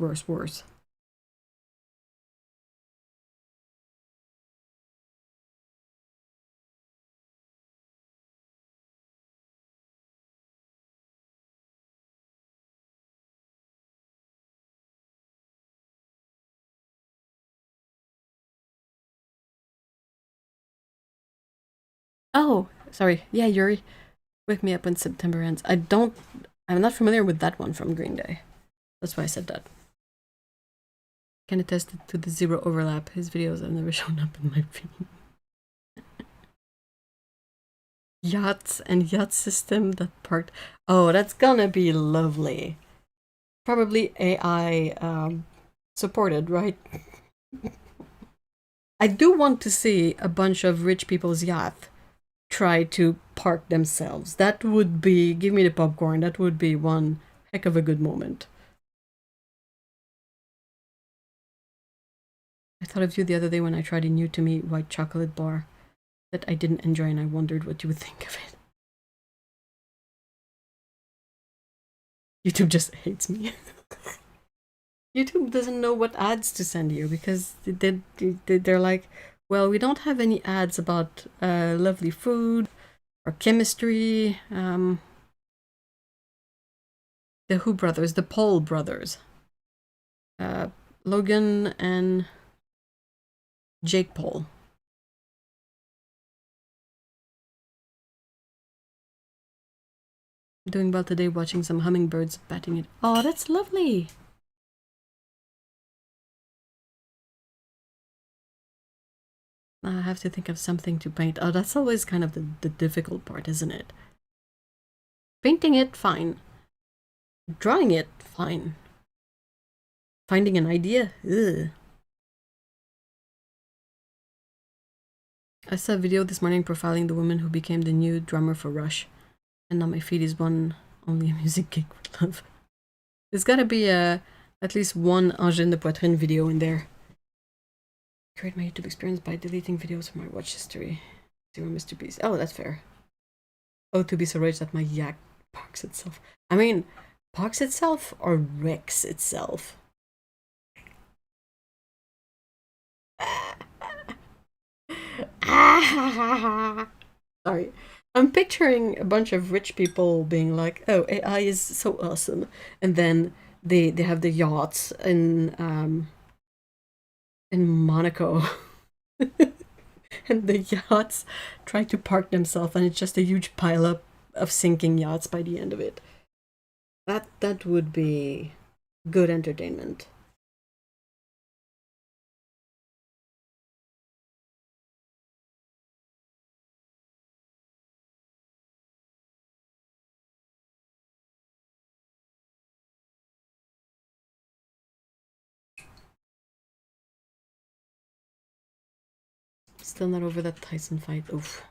S1: Oh, sorry. Yeah, Yuri. Wake me up when September ends. I'm not familiar with that one from Green Day. That's why I said that. Can attest to the zero overlap. His videos have never shown up in my feed. Yachts and yacht system that parked. Oh, that's gonna be lovely. Probably AI supported, right? I do want to see a bunch of rich people's yacht try to park themselves. That would be, give me the popcorn, that would be one heck of a good moment. I thought of you the other day when I tried a new to me white chocolate bar that I didn't enjoy, and I wondered what you would think of it. YouTube just hates me. YouTube doesn't know what ads to send you because they're like, well, we don't have any ads about lovely food or chemistry. The Who brothers, the Paul brothers, Logan and Jake Paul. Doing well today, watching some hummingbirds batting it. Oh, that's lovely. I have to think of something to paint. Oh, that's always kind of the difficult part, isn't it? Painting it, fine. Drawing it, fine. Finding an idea, ugh. I saw a video this morning profiling the woman who became the new drummer for Rush. And now my feed is one only a music gig with love. There's gotta be at least one Angine de Poitrine video in there. Create my YouTube experience by deleting videos from my watch history. Zero Mr. Beast. Oh, that's fair. Oh, to be so rich that my yak parks itself. I mean, parks itself or wrecks itself? Sorry. I'm picturing a bunch of rich people being like, oh, AI is so awesome. And then they have the yachts in Monaco. And the yachts try to park themselves, and it's just a huge pile up of sinking yachts by the end of it. That would be good entertainment. Still not over that Tyson fight. Oof.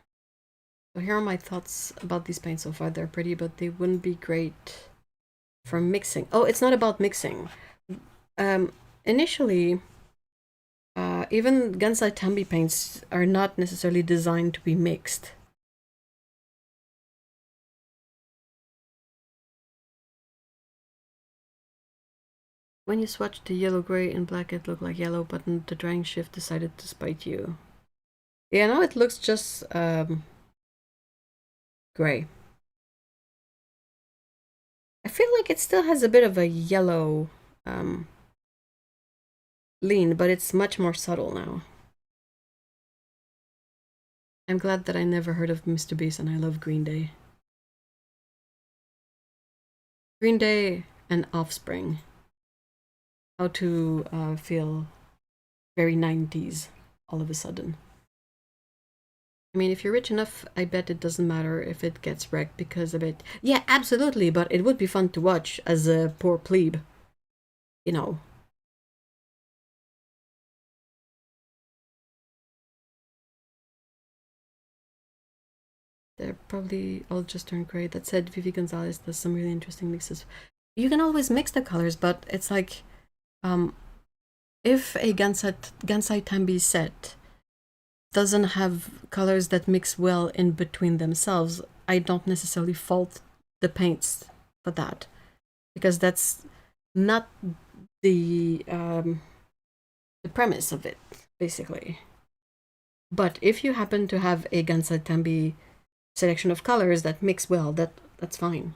S1: So here are my thoughts about these paints so far. They're pretty, but they wouldn't be great for mixing. Oh, it's not about mixing. Initially, even Gansai Tambi paints are not necessarily designed to be mixed. When you swatch the yellow gray and black, it looked like yellow, but the drying shift decided to spite you. Yeah, now it looks just gray. I feel like it still has a bit of a yellow lean, but it's much more subtle now. I'm glad that I never heard of Mr. Beast, and I love Green Day. Green Day and Offspring. How to feel very 90s all of a sudden. I mean, if you're rich enough, I bet it doesn't matter if it gets wrecked, because of it. Yeah, absolutely, but it would be fun to watch as a poor plebe. You know. They're probably all just turned gray. That said, Vivi Gonzalez does some really interesting mixes. You can always mix the colors, but it's like, if a Gansai Tambi set doesn't have colors that mix well in between themselves, I don't necessarily fault the paints for that, because that's not the premise of it, basically. But if you happen to have a Gansai Tambi selection of colors that mix well, that's fine.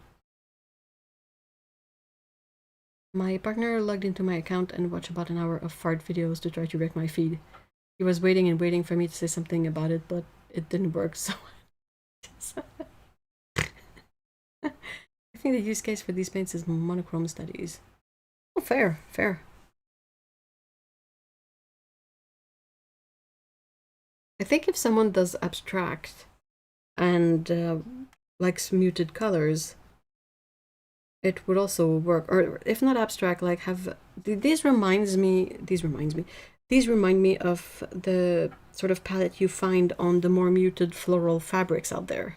S1: My partner logged into my account and watched about an hour of fart videos to try to wreck my feed. He was waiting and waiting for me to say something about it, but it didn't work, so I think the use case for these paints is monochrome studies. Oh, fair, fair. I think if someone does abstract and likes muted colors, it would also work. Or if not abstract, like have these remind me of the sort of palette you find on the more muted floral fabrics out there.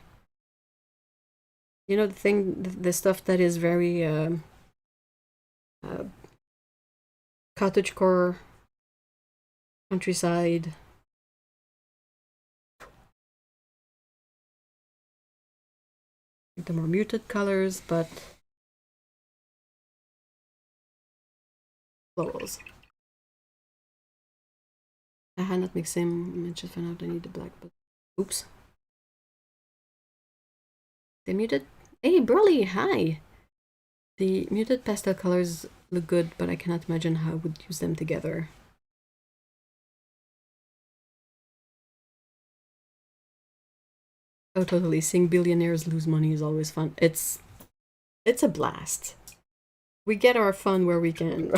S1: You know, the stuff that is very cottagecore, countryside. The more muted colors, but florals. I had not mixed them. I just found out I need the black, but oops. They muted. Hey, Burley, hi. The muted pastel colors look good, but I cannot imagine how I would use them together. Oh, totally. Seeing billionaires lose money is always fun. It's a blast. We get our fun where we can.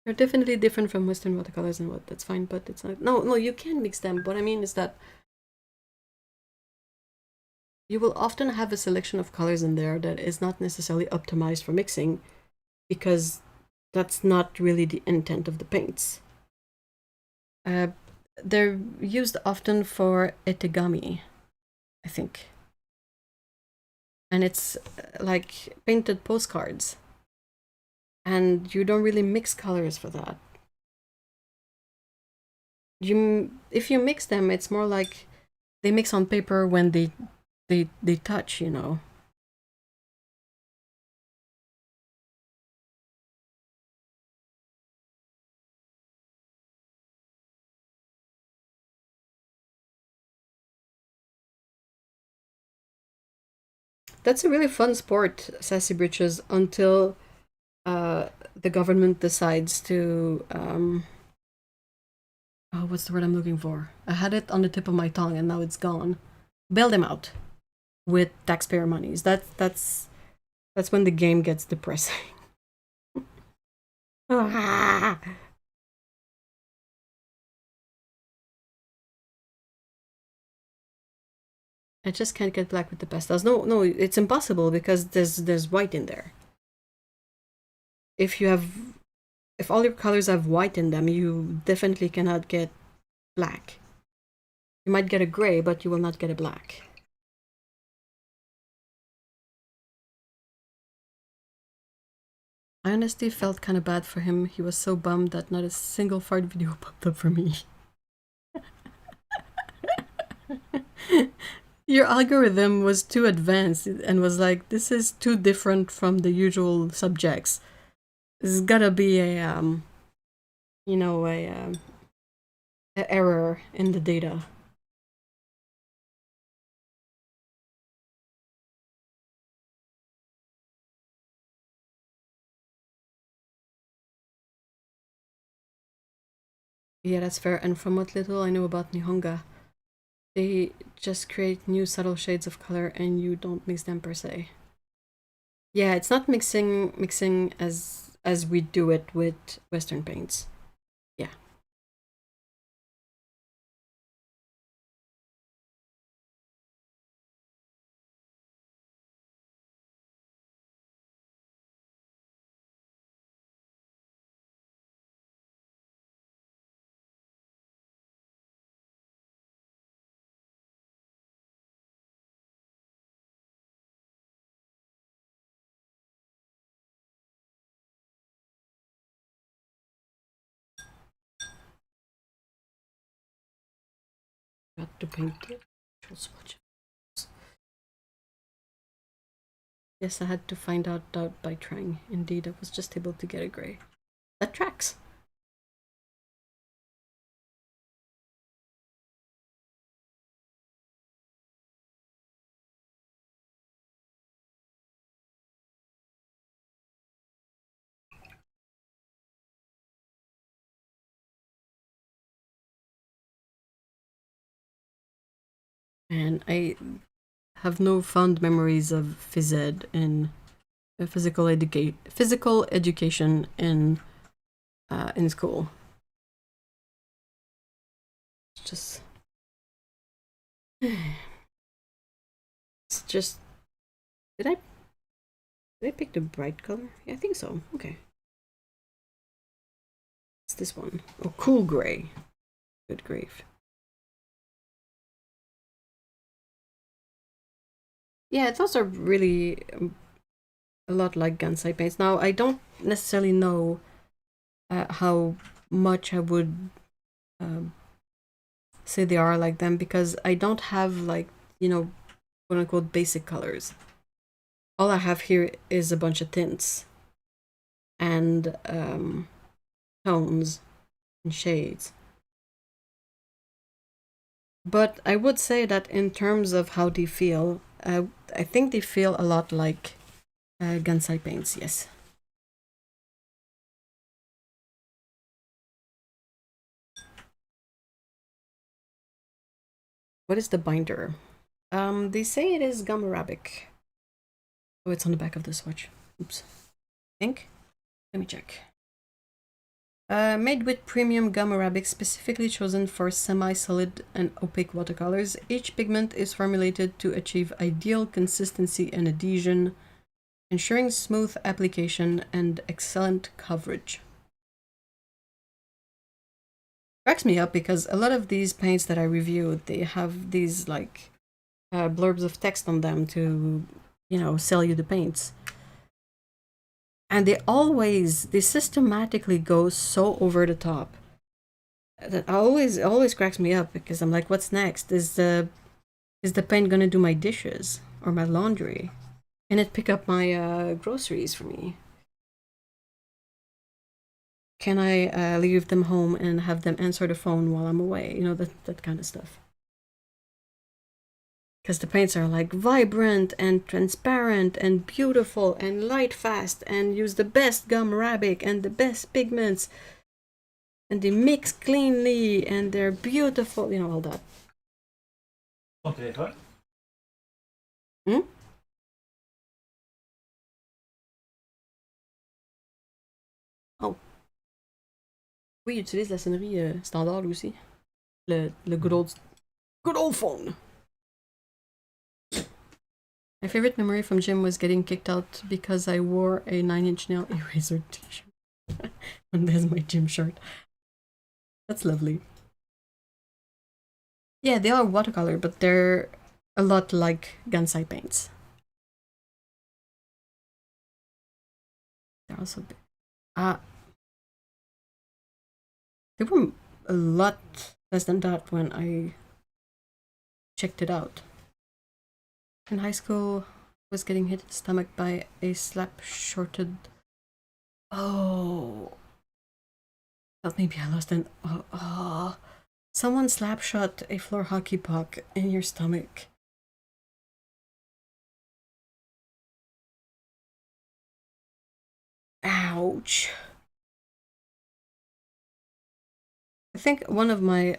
S1: They're definitely different from Western watercolors and what, that's fine, but it's not. No, you can mix them. What I mean is that you will often have a selection of colors in there that is not necessarily optimized for mixing, because that's not really the intent of the paints. They're used often for etegami, I think. And it's like painted postcards. And you don't really mix colors for that. If you mix them, it's more like they mix on paper when they touch, you know. that's a really fun sport, sassy britches, until the government decides to oh, what's the word I'm looking for? I had it on the tip of my tongue and now it's gone. Bail them out with taxpayer monies. That's when the game gets depressing. Ah. I just can't get black with the pastels. No, it's impossible because there's white in there. If all your colors have white in them, you definitely cannot get black. You might get a gray, but you will not get a black. I honestly felt kind of bad for him. He was so bummed that not a single fart video popped up for me. Your algorithm was too advanced and was like, this is too different from the usual subjects. This has gotta be a, you know, a error in the data. Yeah, that's fair. And from what little I know about Nihonga, they just create new subtle shades of color and you don't mix them per se. Yeah, it's not mixing as we do it with Western paints. Yeah. Got to paint the actual swatch. Yes, I had to find out by trying. Indeed, I was just able to get a gray. That tracks. And I have no fond memories of phys ed in physical education in school. It's just it's just did I pick the bright color? Yeah, I think so. Okay. It's this one. Oh, cool gray. Good grief. Yeah, those are really a lot like Gansai paints. Now, I don't necessarily know how much I would say they are like them because I don't have like, you know, quote unquote basic colors. All I have here is a bunch of tints and tones and shades. But I would say that in terms of how they feel, I think they feel a lot like Gansai paints, yes. What is the binder? They say it is gum arabic. Oh, it's on the back of the swatch. Oops. Ink? Let me check. Made with premium gum arabic specifically chosen for semi-solid and opaque watercolors, each pigment is formulated to achieve ideal consistency and adhesion, ensuring smooth application and excellent coverage. Cracks me up because a lot of these paints that I reviewed, they have these like blurbs of text on them to, you know, sell you the paints. And they systematically go so over the top that always cracks me up because I'm like, what's next? Is the paint gonna do my dishes or my laundry? Can it pick up my groceries for me? Can I leave them home and have them answer the phone while I'm away? You know, that kind of stuff. because the paints are like vibrant and transparent and beautiful and light fast and use the best gum arabic and the best pigments, and they mix cleanly and they're beautiful, you know, all that.
S2: Ton téléphone?
S1: Oh. Oui, utilise la sonnerie standard aussi. Le good old phone. My favorite memory from gym was getting kicked out because I wore a 9-inch nail eraser t-shirt. And there's my gym shirt. That's lovely. Yeah, they are watercolor, but they're a lot like Gansai paints. They're also big. They were a lot less than that when I checked it out. In high school, I was getting hit in the stomach by a slap-shorted. Oh, thought maybe I lost an. Oh, someone slap-shot a floor hockey puck in your stomach. Ouch. I think one of my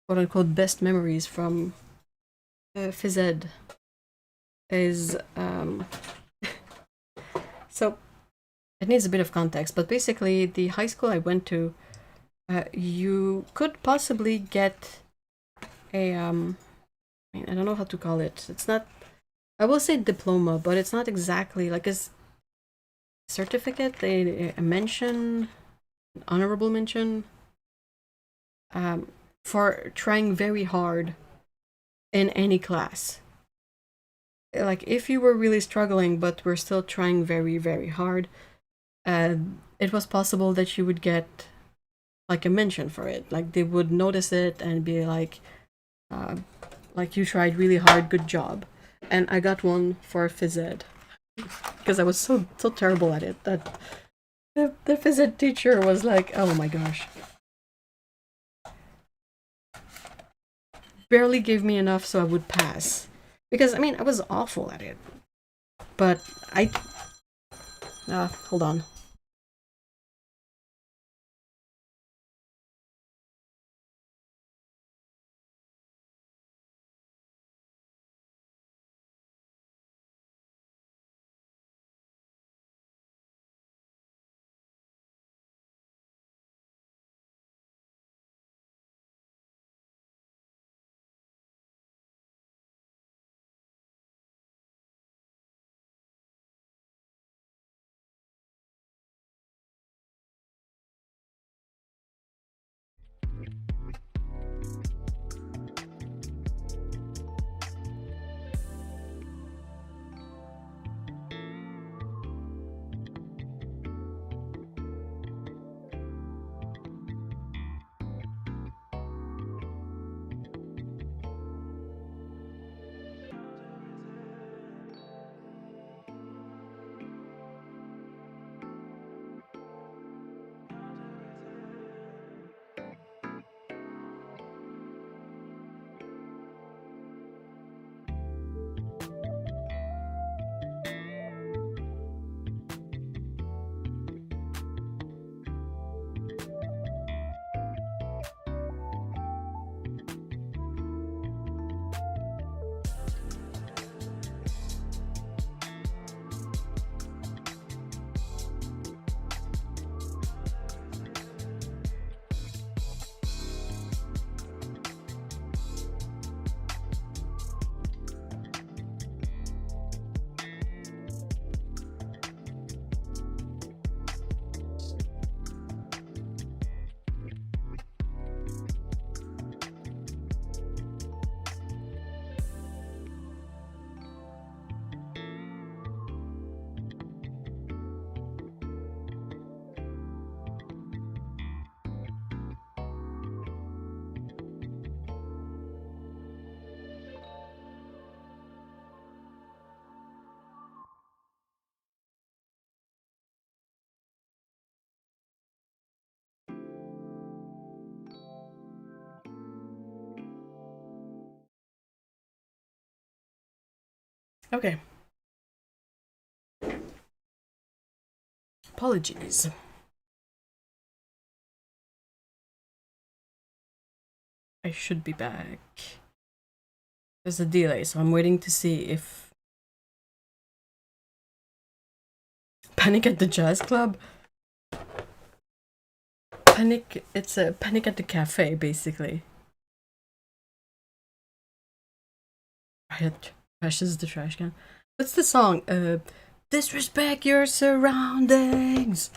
S1: quote-unquote best memories from phys ed is so it needs a bit of context, but basically the high school I went to, you could possibly get a I mean, I don't know how to call it. It's not, I will say diploma, but it's not exactly like a certificate, a mention, honorable mention, for trying very hard in any class. Like if you were really struggling but were still trying very, very hard, it was possible that you would get like a mention for it. Like they would notice it and be like you tried really hard, good job. And I got one for phys ed because I was so terrible at it that the phys ed teacher was like, oh my gosh. Barely gave me enough so I would pass. Because, I mean, I was awful at it. But hold on. Okay. Apologies. I should be back. There's a delay, so I'm waiting to see if Panic at the Jazz Club. It's a Panic at the Cafe, basically. Riot trashes the trash can. What's the song? Disrespect your surroundings.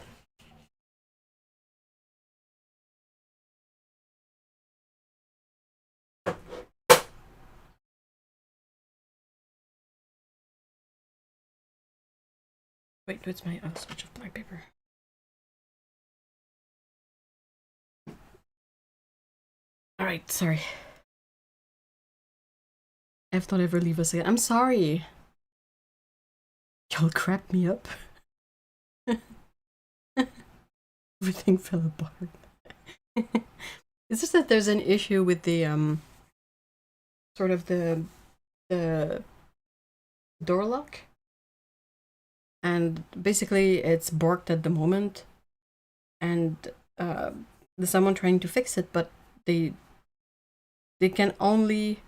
S1: Wait, what's my switch off my paper? Alright, sorry. F don't ever leave us again. I'm sorry. Y'all crap me up. Everything fell apart. It's just that there's an issue with the sort of the door lock. And basically it's borked at the moment. And there's someone trying to fix it, but they can only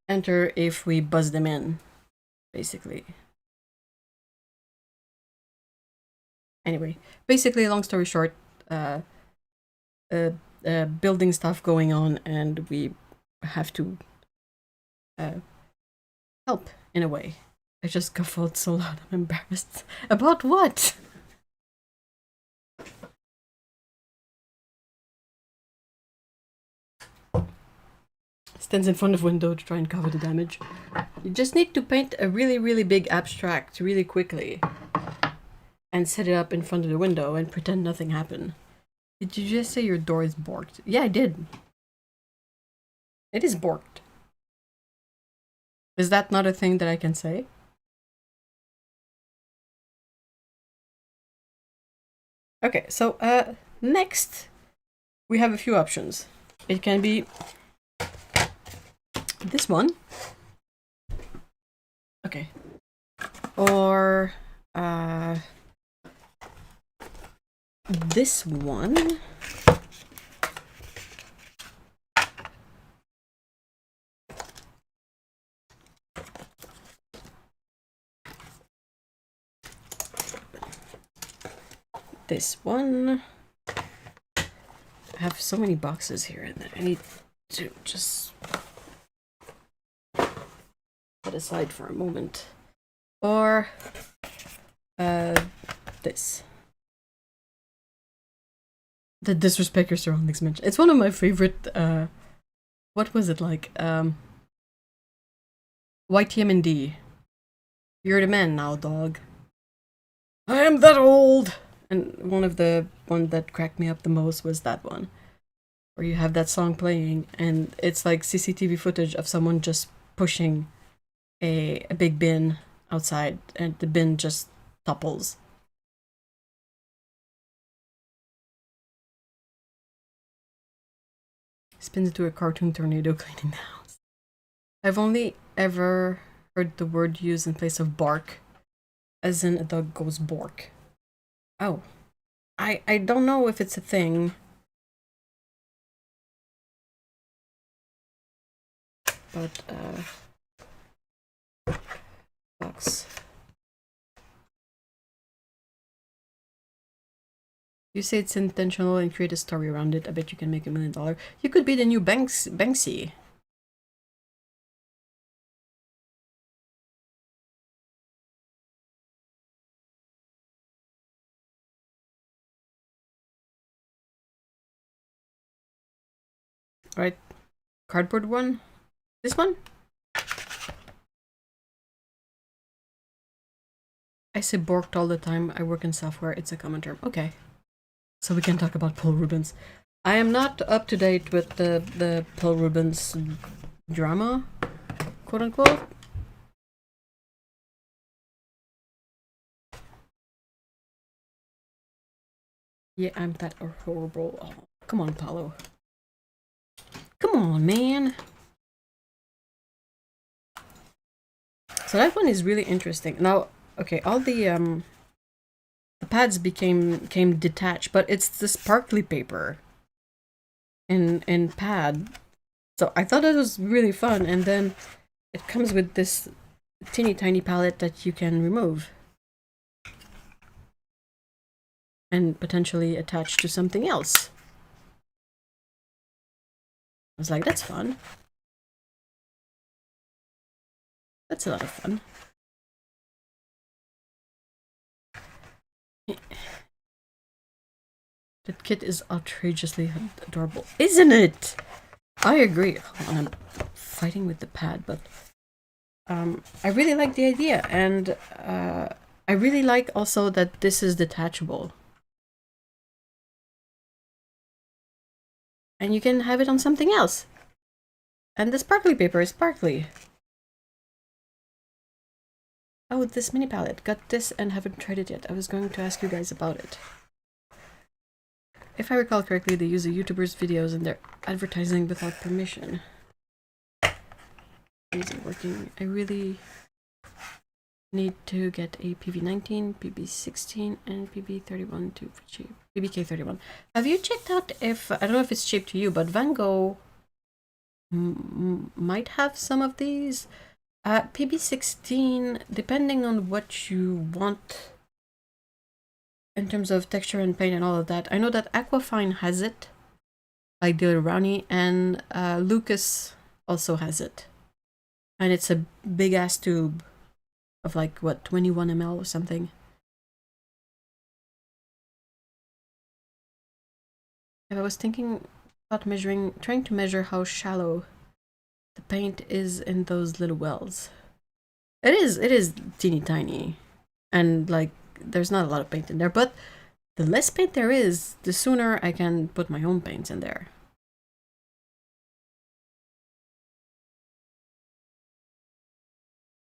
S1: enter if we buzz them in, basically. Anyway, basically, long story short, building stuff going on, and we have to help in a way. I just guffawed so loud, I'm embarrassed. About what? Stands in front of window to try and cover the damage. You just need to paint a really, really big abstract really quickly and set it up in front of the window and pretend nothing happened. Did you just say your door is borked? Yeah, I did. It is borked. Is that not a thing that I can say? Okay, so next we have a few options. It can be this one. Okay. Or this one. This one. I have so many boxes here that I need to just put aside for a moment. Or this. The disrespect your surroundings mention. It's one of my favorite what was it like? YTMND. You're the man now, dog. I am that old. And one that cracked me up the most was that one, where you have that song playing, and it's like CCTV footage of someone just pushing a big bin outside, and the bin just topples. Spins into a cartoon tornado cleaning the house. I've only ever heard the word used in place of bark, as in a dog goes bork. Oh. I don't know if it's a thing. But, box. You say it's intentional and create a story around it. I bet you can make $1 million. You could be the new Banksy. Right, cardboard one? This one? I say borked all the time. I work in software. It's a common term. Okay. So we can talk about Paul Rubens. I am not up to date with the Paul Rubens drama, quote unquote. Yeah, I'm that horrible. Oh, come on, Paulo. Come on, man. So that one is really interesting. Now, okay, all the pads came detached, but it's the sparkly paper in pad. So I thought it was really fun, and then it comes with this teeny tiny palette that you can remove and potentially attach to something else. I was like, that's fun. That's a lot of fun. That kit is outrageously adorable, isn't it? I agree. Hold on, I'm fighting with the pad, but I really like the idea, and I really like also that this is detachable. And you can have it on something else. And the sparkly paper is sparkly. Oh, this mini palette. Got this and haven't tried it yet. I was going to ask you guys about it. If I recall correctly, they use a YouTuber's videos in their advertising without permission. Isn't working. I really need to get a PV19, PB16, and PB31 to shape. PBK31. Have you checked out if, I don't know if it's shaped to you, but Van Gogh might have some of these. PB16, depending on what you want in terms of texture and paint and all of that. I know that Aquafine has it, like the Rani, and Lucas also has it. And it's a big ass tube of like, what, 21 ml or something. And I was thinking about trying to measure how shallow the paint is in those little wells. It is teeny tiny, and like there's not a lot of paint in there, but the less paint there is, the sooner I can put my own paints in there.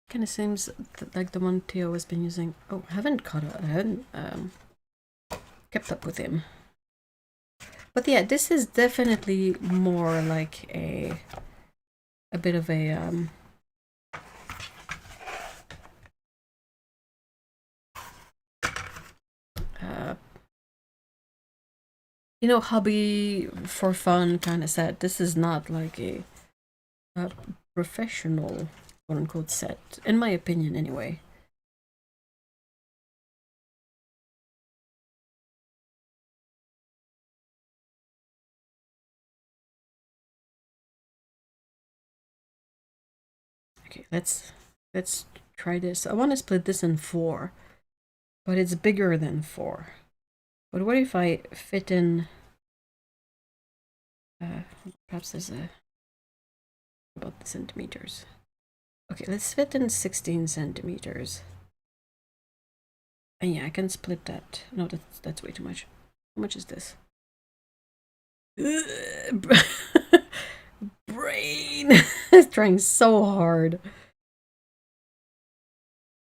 S1: Kind of seems like the one Theo has been using. Oh, I haven't kept up with him. But yeah, this is definitely more like a bit of a you know, hobby for fun kind of set. This is not like a professional quote unquote set, in my opinion anyway. Okay, let's try this. I want to split this in 4, but it's bigger than 4. But what if I fit in perhaps there's a about the centimeters. Okay, let's fit in 16 centimeters. And yeah, I can split that. No, that's way too much. How much is this? Brain is trying so hard.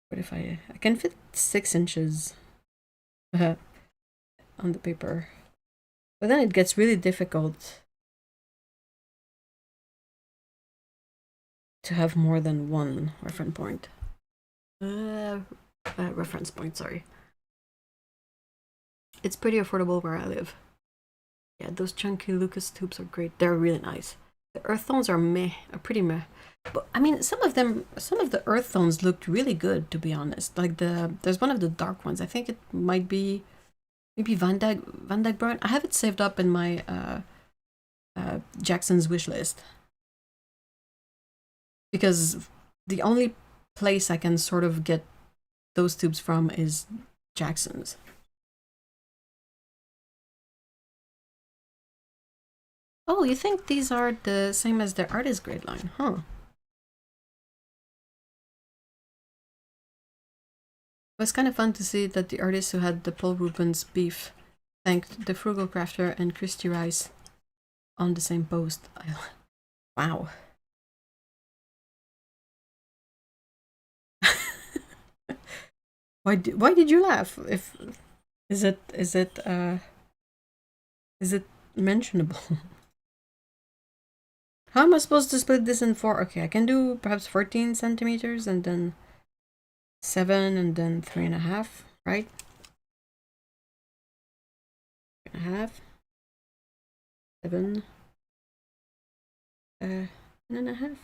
S1: What if I can fit 6 inches on the paper, but then it gets really difficult to have more than one reference point. Reference point, sorry. It's pretty affordable where I live. Yeah, those chunky Lucas tubes are great. They're really nice. The earth tones are pretty meh. But I mean, some of the earth tones looked really good, to be honest. Like there's one of the dark ones. I think it might be maybe Van Dyke Burn. I have it saved up in my Jackson's wish list, because the only place I can sort of get those tubes from is Jackson's. Oh, you think these are the same as their artist grade line, huh? It was kind of fun to see that the artist who had the Paul Rubens beef thanked the Frugal Crafter and Christy Rice on the same post. Wow. Why did you laugh? Is it mentionable? How am I supposed to split this in 4? Okay, I can do perhaps 14 centimeters and then 7 and then 3.5, right? 3.5, 7, 1.5.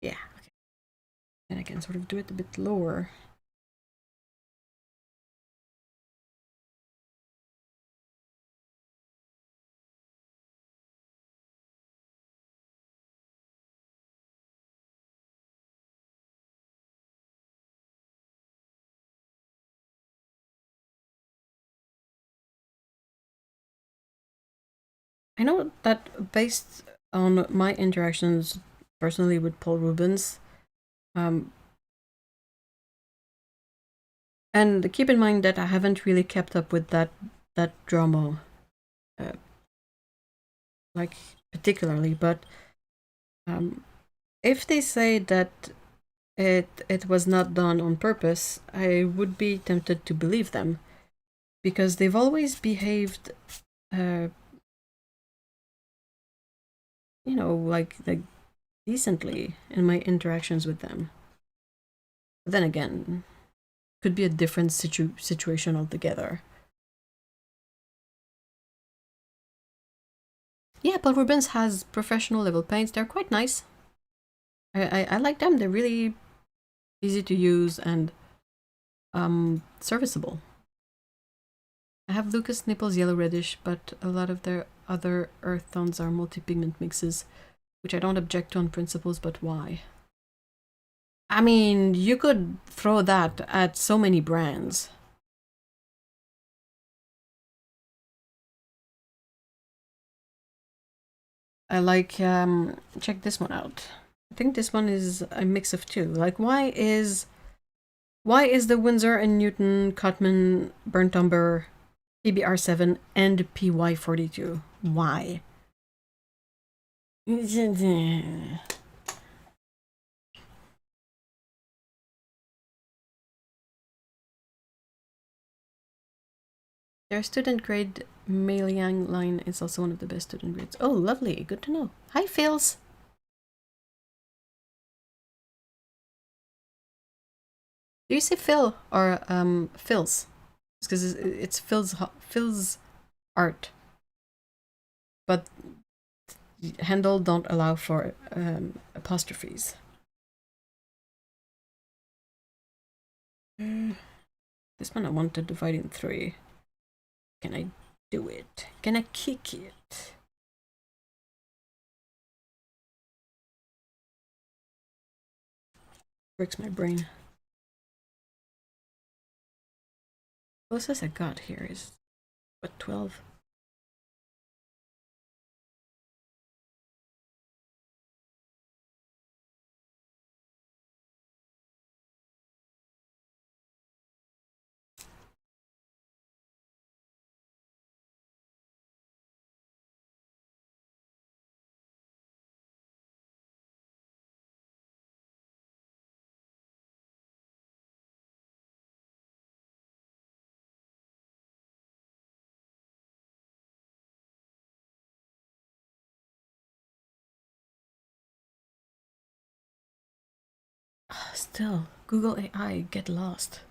S1: Yeah, okay. And I can sort of do it a bit lower. I know that based on my interactions personally with Paul Rubens, and keep in mind that I haven't really kept up with that drama, like particularly, but if they say that it was not done on purpose, I would be tempted to believe them, because they've always behaved, like decently in my interactions with them. But then again, could be a different situation altogether. Yeah, Paul Rubens has professional level paints. They're quite nice. I like them. They're really easy to use and serviceable. I have Lucas Nipples Yellow Reddish, but a lot of their other earth tones are multi-pigment mixes, which I don't object to on principles, but why? I mean, you could throw that at so many brands. I like, check this one out. I think this one is a mix of two. Like, why is the Windsor and Newton Cotman Burnt Umber PBR7 and PY42? Why? Their student grade Mailiang line is also one of the best student grades. Oh, lovely. Good to know. Hi, Phils. Do you say Phil or Phils? Because it's Phil's art, but Handel don't allow for apostrophes. This one I want to divide in 3. Can I do it? Can I kick it? Breaks my brain. Closest I got here is, what, 12? Still, Google AI, get lost.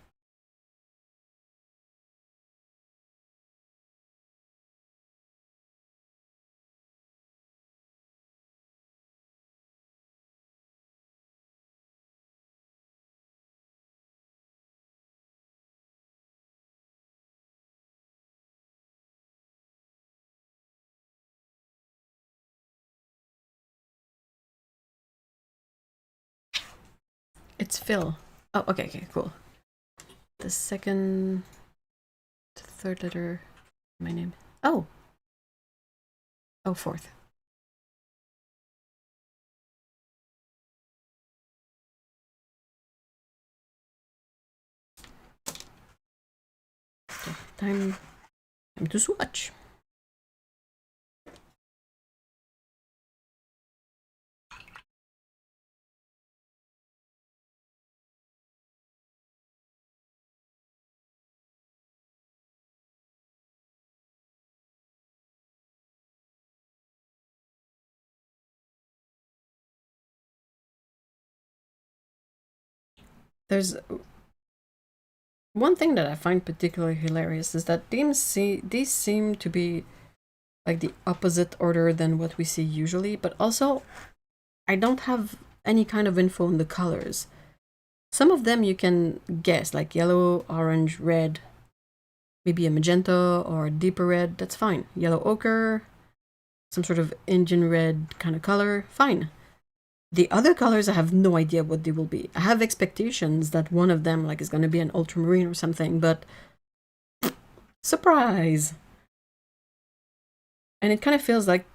S1: It's Phil. Oh, okay, cool. The second to third letter of my name. Oh, fourth. Okay, time to swatch. there's one thing that I find particularly hilarious is that these seem to be like the opposite order than what we see usually, but also I don't have any kind of info on the colors. Some of them you can guess, like yellow, orange, red, maybe a magenta or a deeper red, that's fine. Yellow ochre, some sort of Indian red kind of color, fine. The other colors, I have no idea what they will be. I have expectations that one of them like is going to be an ultramarine or something, but surprise! And it kind of feels like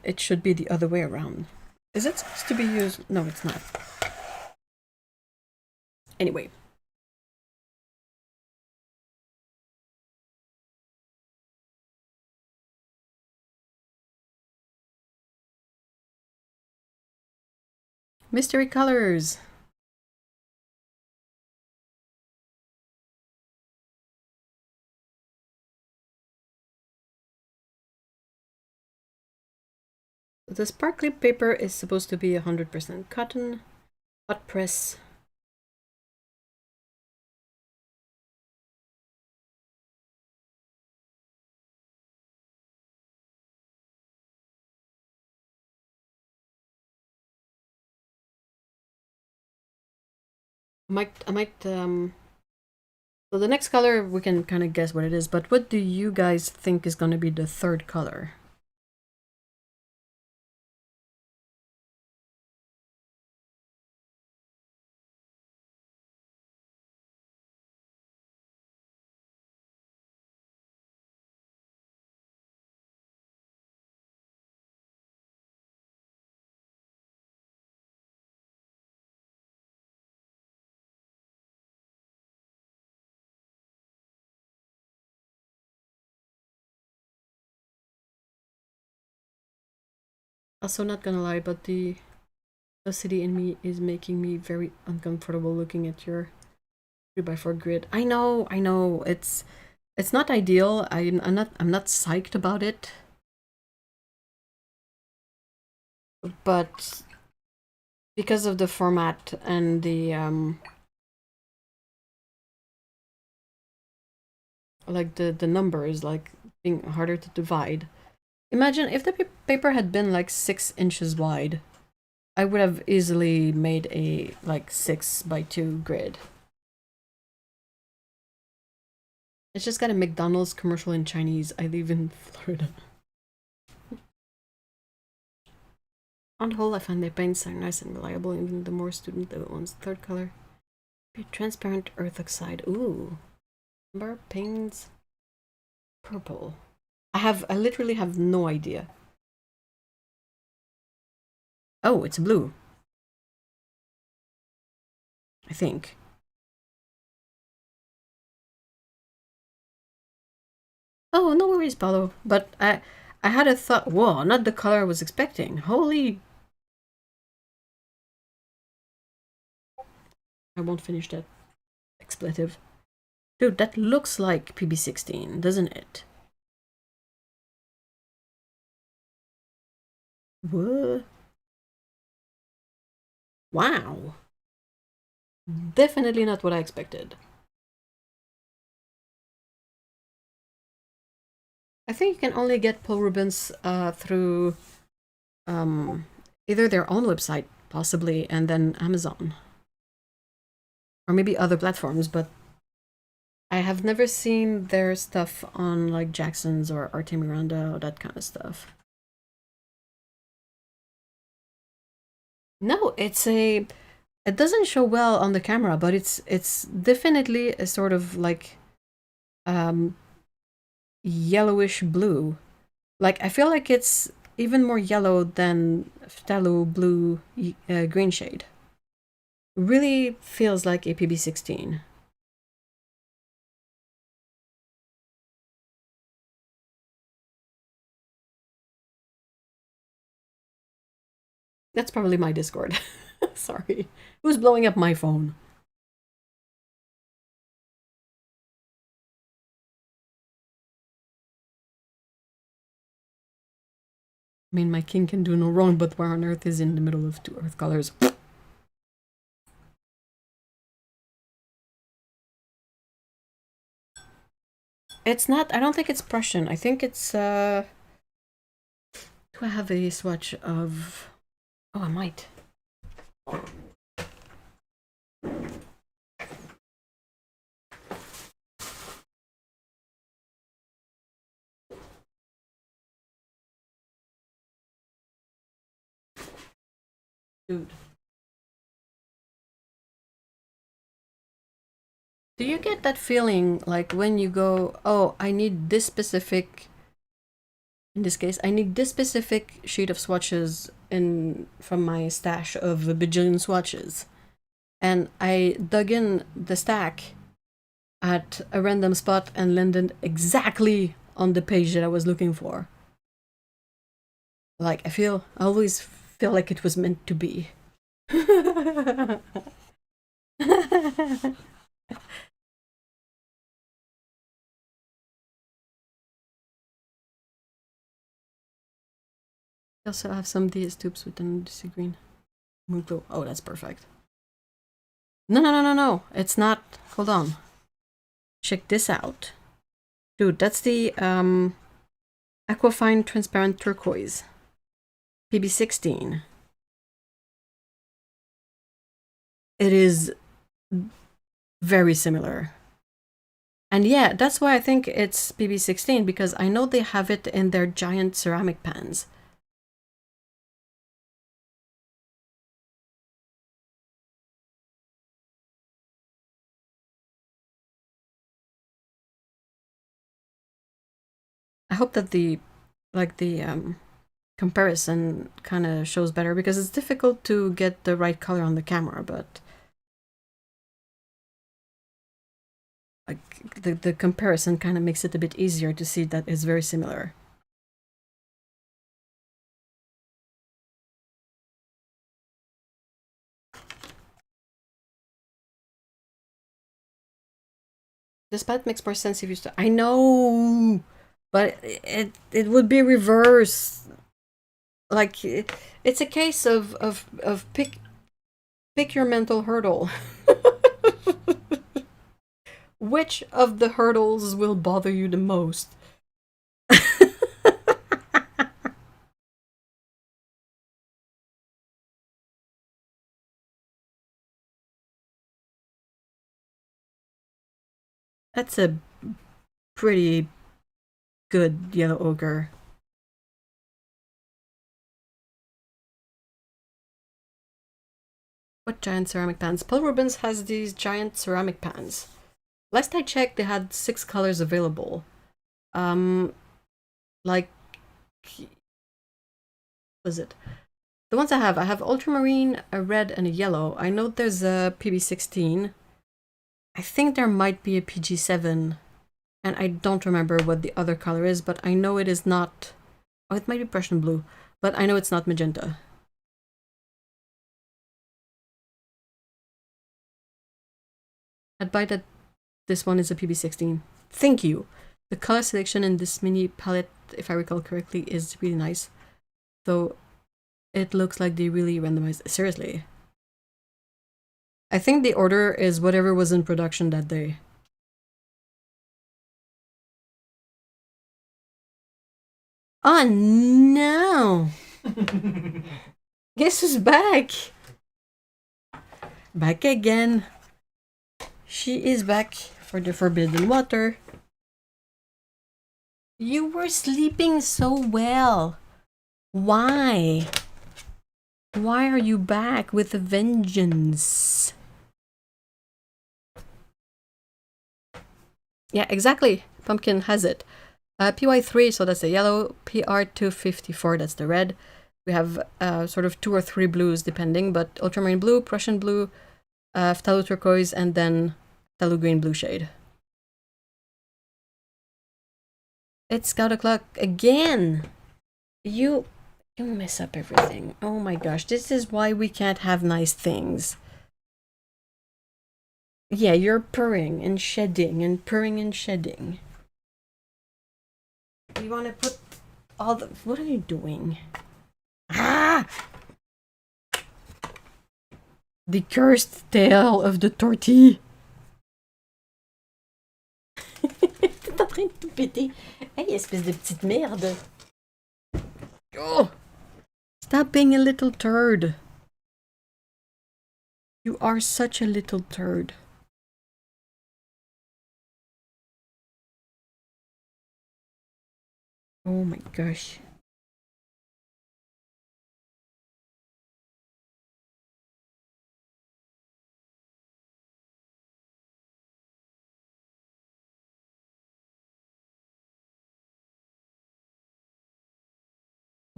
S1: it should be the other way around. Is it supposed to be used? No, it's not. Anyway. Mystery colors! The sparkly paper is supposed to be 100% cotton, hot press. So the next color, we can kind of guess what it is, but what do you guys think is going to be the third color? Also, not gonna lie, but the city in me is making me very uncomfortable looking at your 3x4 grid. I know, it's not ideal. I'm not psyched about it, but because of the format and the like the numbers like being harder to divide. Imagine if the paper had been like 6 inches wide. I would have easily made a like 6x2 grid. It's just got a McDonald's commercial in Chinese. I live in Florida. On the whole, I find their paints are nice and reliable, even the more student level ones. Third color, be transparent earth oxide. Ooh, amber paints, purple. I literally have no idea. Oh, it's blue. I think. Oh, no worries, Paulo. But I had a thought. Whoa, not the color I was expecting. Holy! I won't finish that expletive. Dude, that looks like PB16, doesn't it? What? Wow. Definitely not what I expected. I think you can only get pull ribbons through either their own website, possibly, and then Amazon. Or maybe other platforms, but I have never seen their stuff on like Jackson's or Arte Miranda or that kind of stuff. No, it doesn't show well on the camera, but it's definitely a sort of like yellowish blue. Like I feel like it's even more yellow than phthalo blue green shade. Really feels like a PB16. That's probably my Discord. Sorry. Who's blowing up my phone? I mean, my king can do no wrong, but where on earth is in the middle of two earth colors? It's not, I don't think it's Prussian. I think it's, do I have a swatch of, oh, I might. Dude. Do you get that feeling like when you go, oh, I need this specific, in this case, I need this specific sheet of swatches from my stash of a bajillion swatches. And I dug in the stack at a random spot and landed exactly on the page that I was looking for. Like, I always feel like it was meant to be. I also have some DS tubes with an DC green. Oh, that's perfect. No. It's not. Hold on. Check this out. Dude, that's the Aquafine Transparent Turquoise. PB16. It is very similar. And yeah, that's why I think it's PB16, because I know they have it in their giant ceramic pans. I hope that the comparison kind of shows better, because it's difficult to get the right color on the camera, but like the comparison kind of makes it a bit easier to see that it's very similar. This palette makes more sense if you start. I know, but it would be reverse. Like it's a case of pick your mental hurdle. Which of the hurdles will bother you the most? That's a pretty good yellow ochre. What giant ceramic pans? Paul Rubens has these giant ceramic pans. Last I checked, they had 6 colors available. Like, was it? The ones I have ultramarine, a red, and a yellow. I know there's a PB16. I think there might be a PG7, and I don't remember what the other color is, but I know it is not... Oh, it might be Prussian blue, but I know it's not magenta. I'd buy that this one is a PB16. Thank you! The color selection in this mini palette, if I recall correctly, is really nice. Though, it looks like they really randomized... Seriously. I think the order is whatever was in production that day. Oh no! Guess who's back? Back again. She is back for the forbidden water. You were sleeping so well. Why? Why are you back with a vengeance? Yeah, exactly. Pumpkin has it. PY3, so that's the yellow. PR254, that's the red. We have sort of 2 or 3 blues depending, but ultramarine blue, Prussian blue, phthalo turquoise, and then phthalo green blue shade. It's Scout o'clock again! You mess up everything. Oh my gosh, this is why we can't have nice things. Yeah, you're purring and shedding and purring and shedding. You want to put all the... What are you doing? Ah! The cursed tale of the tortilla. est en train de tout péter. Hey, espèce de petite merde. Oh! Stop being a little turd. You are such a little turd. Oh my gosh.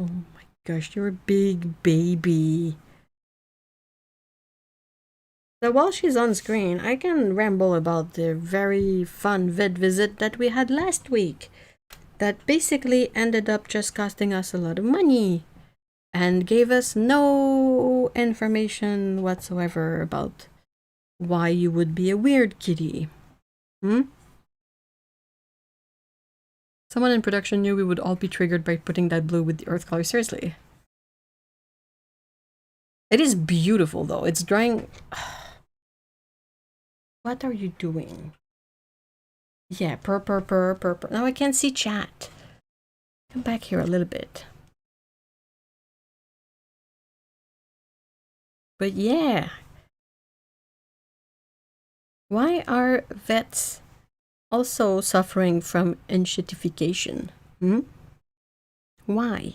S1: Oh my gosh, you're a big baby. So while she's on screen, I can ramble about the very fun vet visit that we had last week. That basically ended up just costing us a lot of money. And gave us no information whatsoever about why you would be a weird kitty. Someone in production knew we would all be triggered by putting that blue with the earth color. Seriously. It is beautiful though. It's drying. What are you doing? Yeah, purr. Now I can't see chat. Come back here a little bit. But yeah. Why are vets also suffering from enshittification? Why?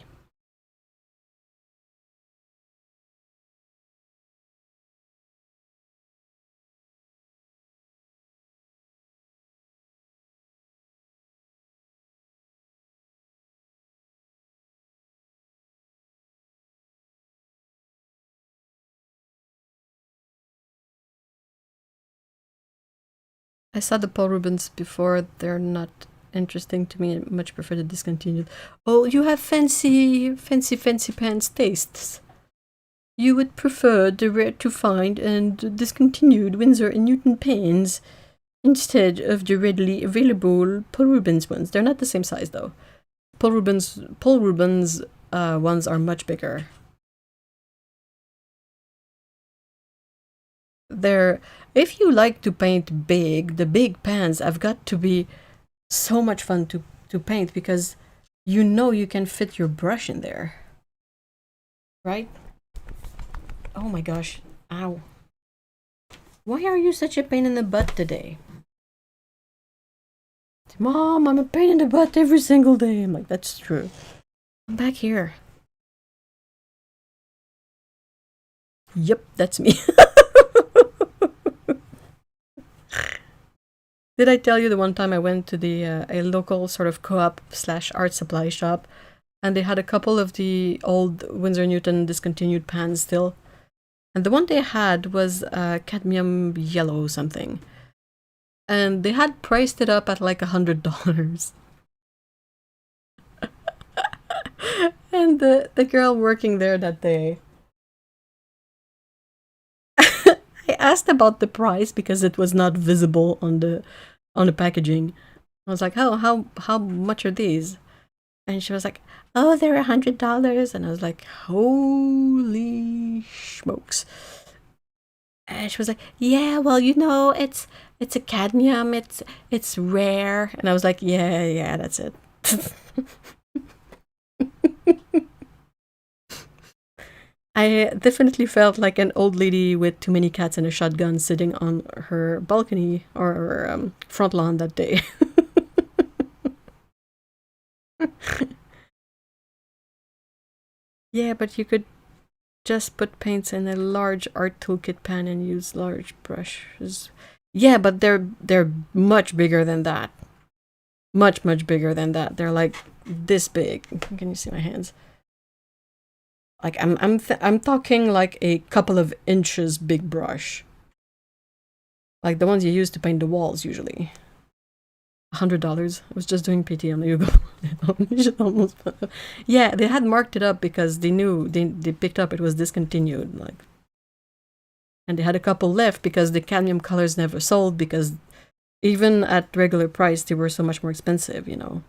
S1: I saw the Paul Rubens before. They're not interesting to me. I much prefer the discontinued. Oh, you have fancy pants tastes. You would prefer the rare to find and discontinued Windsor and Newton pens instead of the readily available Paul Rubens ones. They're not the same size though. Paul Rubens ones are much bigger. If you like to paint big, the big pans have got to be so much fun to paint because you know you can fit your brush in there. Right? Oh my gosh. Ow. Why are you such a pain in the butt today? Mom, I'm a pain in the butt every single day. I'm like, that's true. I'm back here. Yep, that's me. Did I tell you the one time I went to the a local sort of co-op / art supply shop, and they had a couple of the old Winsor Newton discontinued pans still, and the one they had was cadmium yellow something, and they had priced it up at like $100. And the girl working there that day, I asked about the price because it was not visible on the packaging. I was like, how much are these? And she was like, oh, they're $100. And I was like, holy smokes. And she was like, yeah, well, you know, it's a cadmium, it's rare. And I was like, yeah, that's it. I definitely felt like an old lady with too many cats and a shotgun sitting on her balcony or front lawn that day. Yeah, but you could just put paints in a large art toolkit pan and use large brushes. Yeah, but they're much bigger than that. Much bigger than that. They're like this big. Can you see my hands? Like I'm talking like a couple of inches big brush. Like the ones you use to paint the walls usually. $100. I was just doing PT on the Yugo. Yeah, they had marked it up because they knew they picked up it was discontinued. Like, and they had a couple left because the cadmium colors never sold because even at regular price they were so much more expensive, you know.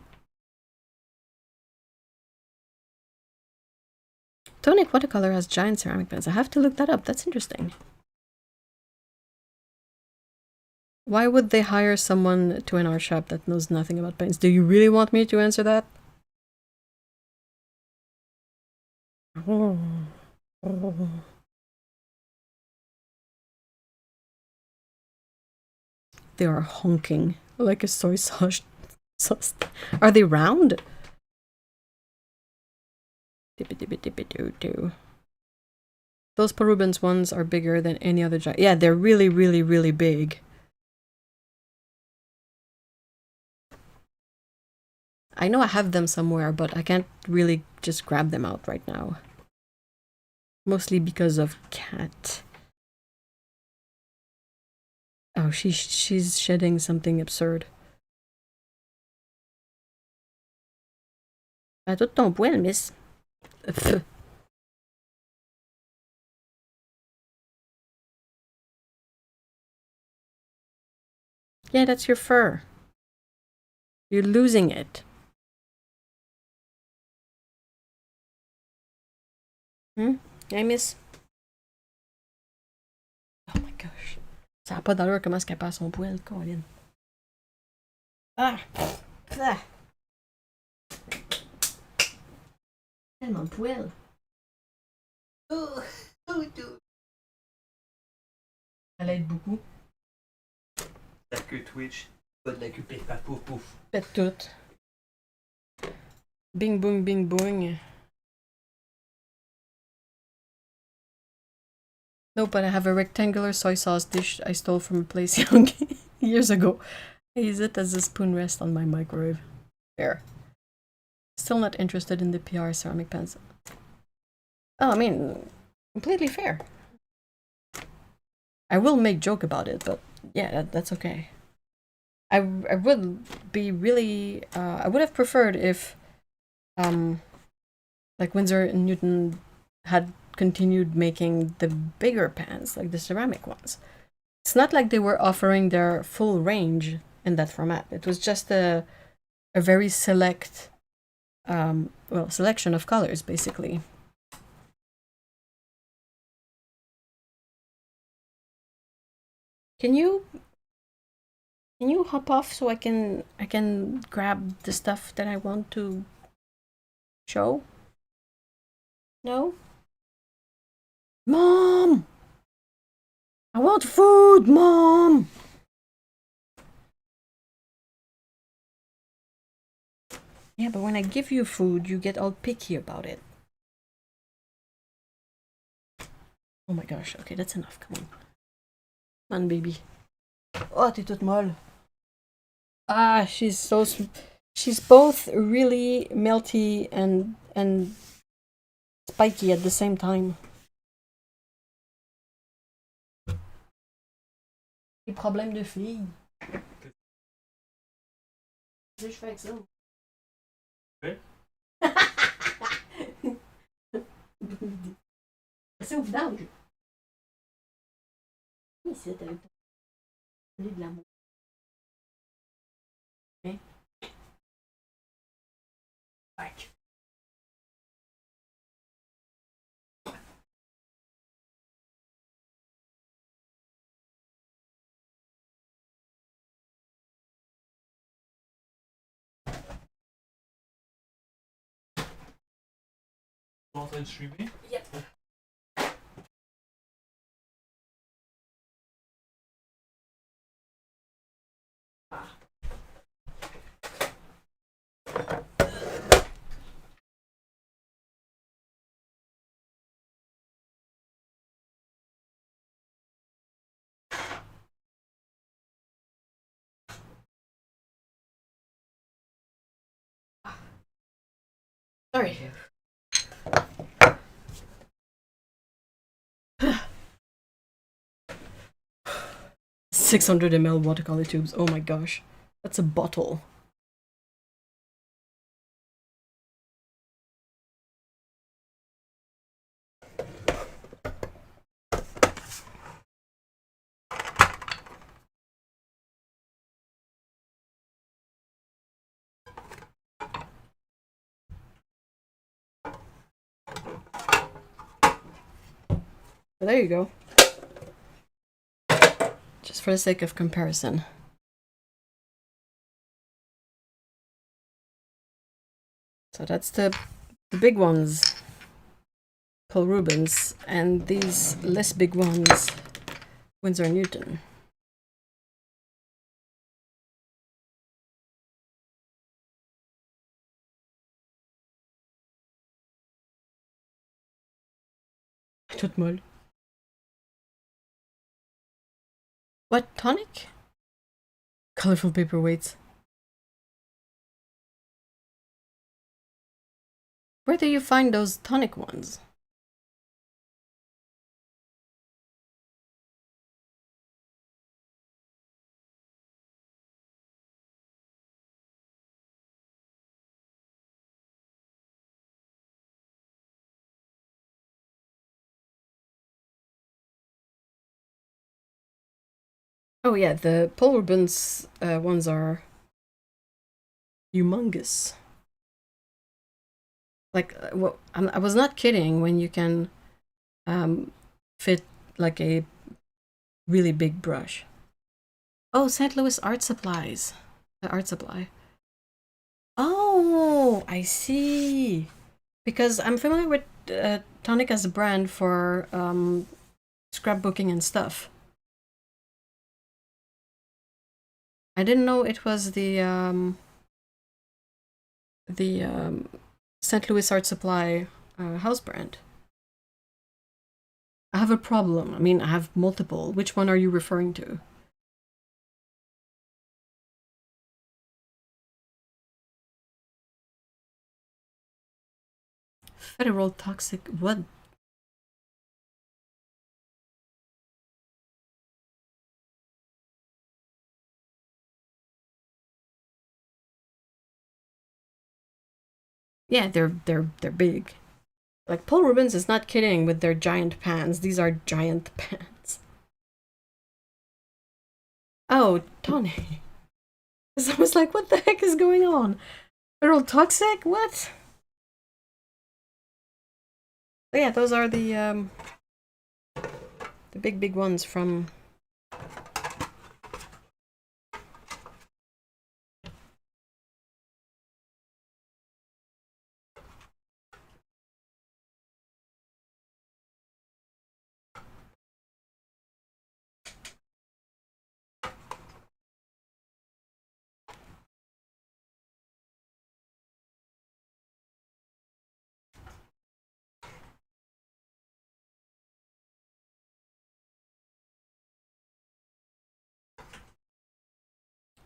S1: Tonic watercolor has giant ceramic pens. I have to look that up. That's interesting. Why would they hire someone to an art shop that knows nothing about paints? Do you really want me to answer that? Oh. Oh. They are honking like a soy sauce. Are they round? Those Parubens ones are bigger than any other giant. Yeah, they're really, really, really big. I know I have them somewhere, but I can't really just grab them out right now. Mostly because of Cat. Oh, she's shedding something absurd. À tout ton poil, miss. Yeah, that's your fur. You're losing it. Hmm? Yeah, miss. Oh my gosh. Ça n'a pas d'allure comment est-ce qu'elle passe son poil, Colin. Ah! Ah! Tellement de poil. Oh! Elle aide beaucoup.
S2: La queue Twitch, pas de la queue pif pouf pouf.
S1: Pète tout. Bing boong, bing boong. No, but I have a rectangular soy sauce dish I stole from a place young years ago. I use it as a spoon rest on my microwave. Fair. Still not interested in the PR ceramic pans. Oh, I mean, completely fair. I will make joke about it, but yeah, that's okay. I would be really I would have preferred if like Winsor and Newton had continued making the bigger pans, like the ceramic ones. It's not like they were offering their full range in that format. It was just a very select selection of colors, basically. Can you hop off so I can grab the stuff that I want to show? No? Mom! I want food, Mom! Yeah, but when I give you food, you get all picky about it. Oh my gosh, okay, that's enough, come on. Come on, baby. Oh, t'es toute molle. Ah, she's both really melty and spiky at the same time. Les problèmes de filles. Qu'est-ce que je fais avec ça?
S2: Oui.
S1: C'est au vidange. Ici, t'as eu de l'amour. Okay. Back.
S2: En train de streamer?
S1: Yep. Sorry. 600 ml watercolor tubes. Oh my gosh. That's a bottle. There you go. Just for the sake of comparison. So that's the big ones, Paul Rubens, and these less big ones, Winsor & Newton. Toute molle. What, tonic? Colorful paperweights. Where do you find those tonic ones? Oh yeah, the Paul Rubens ones are humongous. Like, well, I was not kidding when you can fit like a really big brush. Oh, St. Louis Art Supplies. The art supply. Oh, I see. Because I'm familiar with Tonic as a brand for scrapbooking and stuff. I didn't know it was the St. Louis Art Supply house brand. I have a problem. I mean, I have multiple. Which one are you referring to? Federal Toxic. What? Yeah, they're big. Like, Paul Rubens is not kidding with their giant pans. These are giant pans. Oh, Tony. So I was like, what the heck is going on? Federal Toxic? What? But yeah, those are the big ones from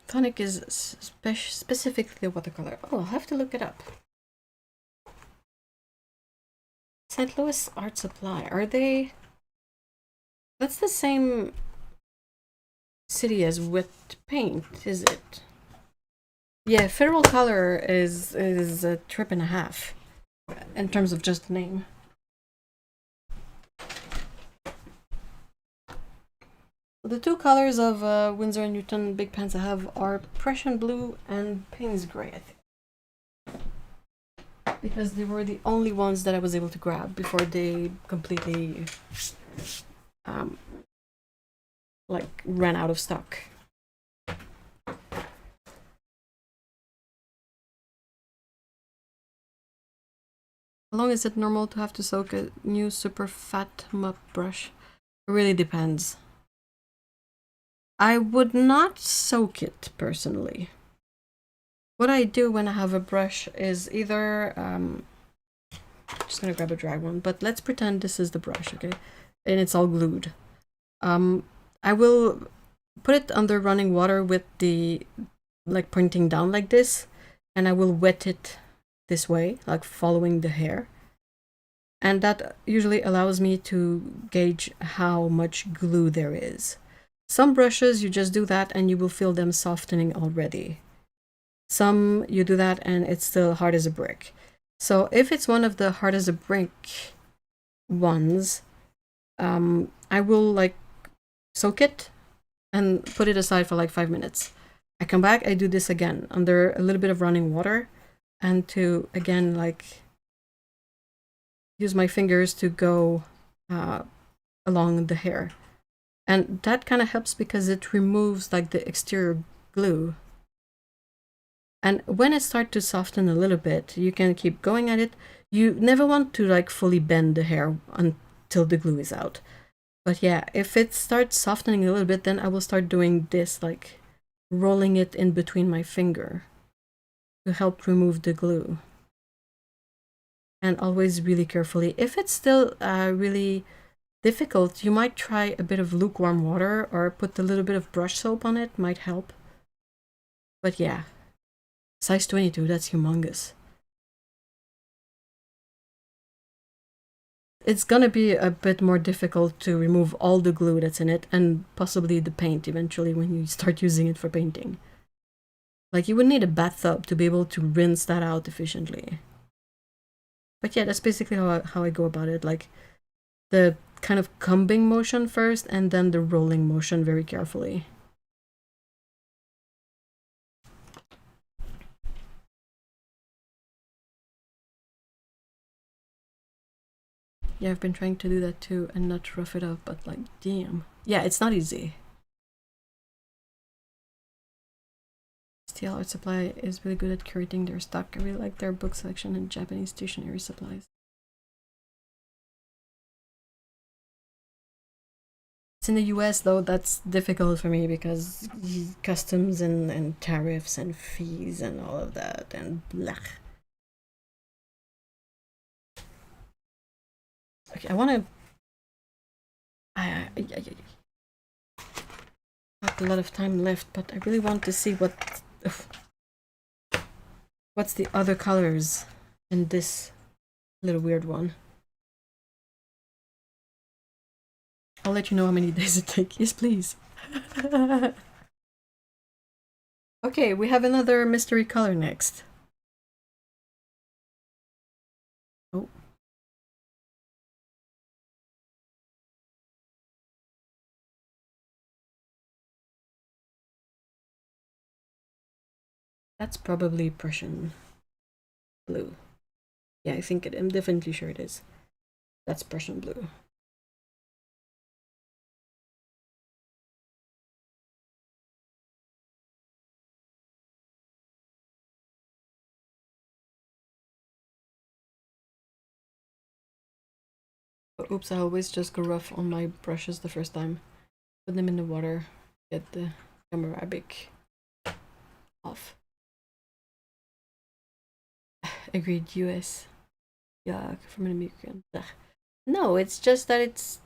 S1: Tonic is specifically watercolor. Oh, I'll have to look it up. St. Louis Art Supply. Are they? That's the same city as Wet Paint, is it? Yeah, Federal Color is a trip and a half in terms of just name. The two colors of Winsor & Newton big pens I have are Prussian Blue and Payne's Gray, I think. Because they were the only ones that I was able to grab before they completely like ran out of stock. How long is it normal to have to soak a new super fat mop brush? It really depends. I would not soak it personally. What I do when I have a brush is either just gonna grab a dry one, but let's pretend this is the brush, okay? And it's all glued. I will put it under running water with the like pointing down like this, and I will wet it this way, like following the hair. And that usually allows me to gauge how much glue there is. Some brushes, you just do that and you will feel them softening already. Some, you do that and it's still hard as a brick. So if it's one of the hard as a brick ones, I will like soak it and put it aside for like 5 minutes. I come back, I do this again under a little bit of running water, and to again like use my fingers to go along the hair. And that kind of helps because it removes like the exterior glue. And when it starts to soften a little bit, you can keep going at it. You never want to like fully bend the hair until the glue is out. But yeah, if it starts softening a little bit, then I will start doing this, like rolling it in between my finger to help remove the glue. And always really carefully. If it's still really difficult, you might try a bit of lukewarm water or put a little bit of brush soap on it, might help. But yeah, size 22, that's humongous. It's gonna be a bit more difficult to remove all the glue that's in it and possibly the paint eventually when you start using it for painting. Like you would need a bathtub to be able to rinse that out efficiently. But yeah, that's basically how I go about it. Like the kind of combing motion first and then the rolling motion very carefully. Yeah, I've been trying to do that too and not rough it up, but like, damn. Yeah, it's not easy. STL Art Supply is really good at curating their stock. I really like their book selection and Japanese stationery supplies. It's in the US though, that's difficult for me because customs and tariffs and fees and all of that and blah. Okay, I want to... Not a lot of time left, but I really want to see what's the other colors in this little weird one. I'll let you know how many days it takes. Yes, please. Okay, we have another mystery color next. Oh. That's probably Prussian blue. Yeah, I think I'm definitely sure it is. That's Prussian blue. But oops, I always just go rough on my brushes the first time. Put them in the water, get the Arabic off. Agreed, US. Yeah, from an immigrant. No, it's just that it's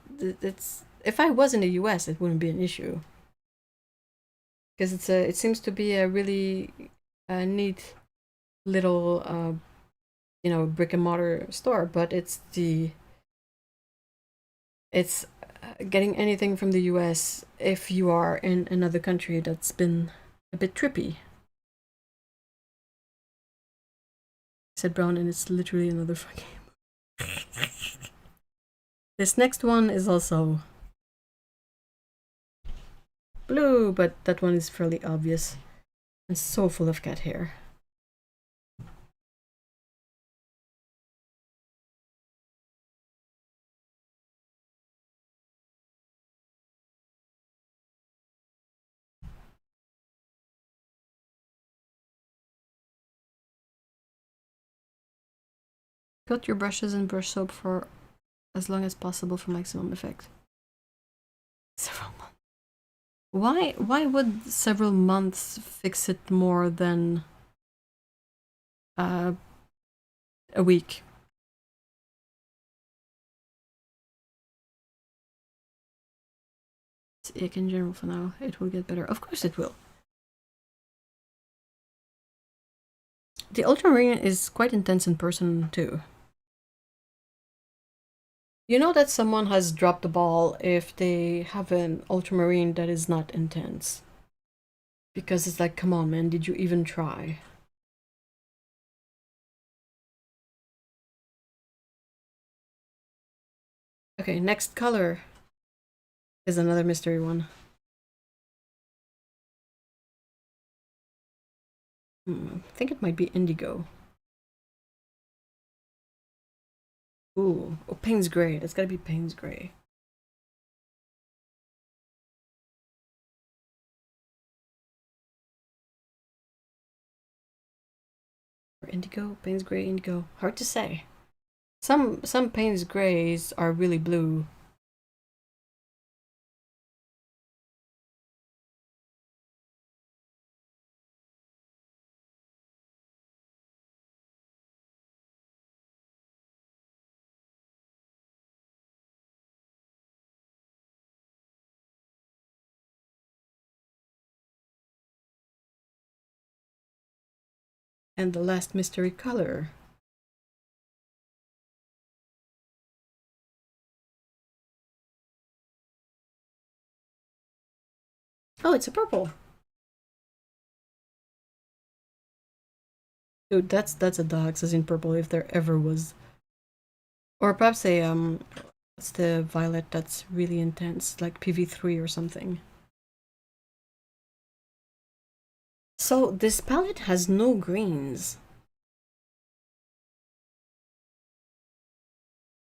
S1: if I was in the US, it wouldn't be an issue. Because it seems to be a really neat little brick and mortar store, but it's getting anything from the US if you are in another country that's been a bit trippy. I said brown and it's literally another fucking... This next one is also blue, but that one is fairly obvious and so full of cat hair. Coat your brushes in brush soap for as long as possible for maximum effect. Several months. Why would several months fix it more than a week? It's ick in general for now. It will get better. Of course it will. The ultramarine is quite intense in person too. You know that someone has dropped the ball if they have an ultramarine that is not intense. Because it's like, come on man, did you even try? Okay, next color is another mystery one. I think it might be indigo. Ooh, oh, Payne's Gray. It's gotta be Payne's Gray. Or indigo, Payne's gray, indigo. Hard to say. Some Payne's grays are really blue. And the last mystery color. Oh, it's a purple. Dude, that's a dioxazine in purple if there ever was. Or perhaps a what's the violet that's really intense, like PV3 or something. So this palette has no greens.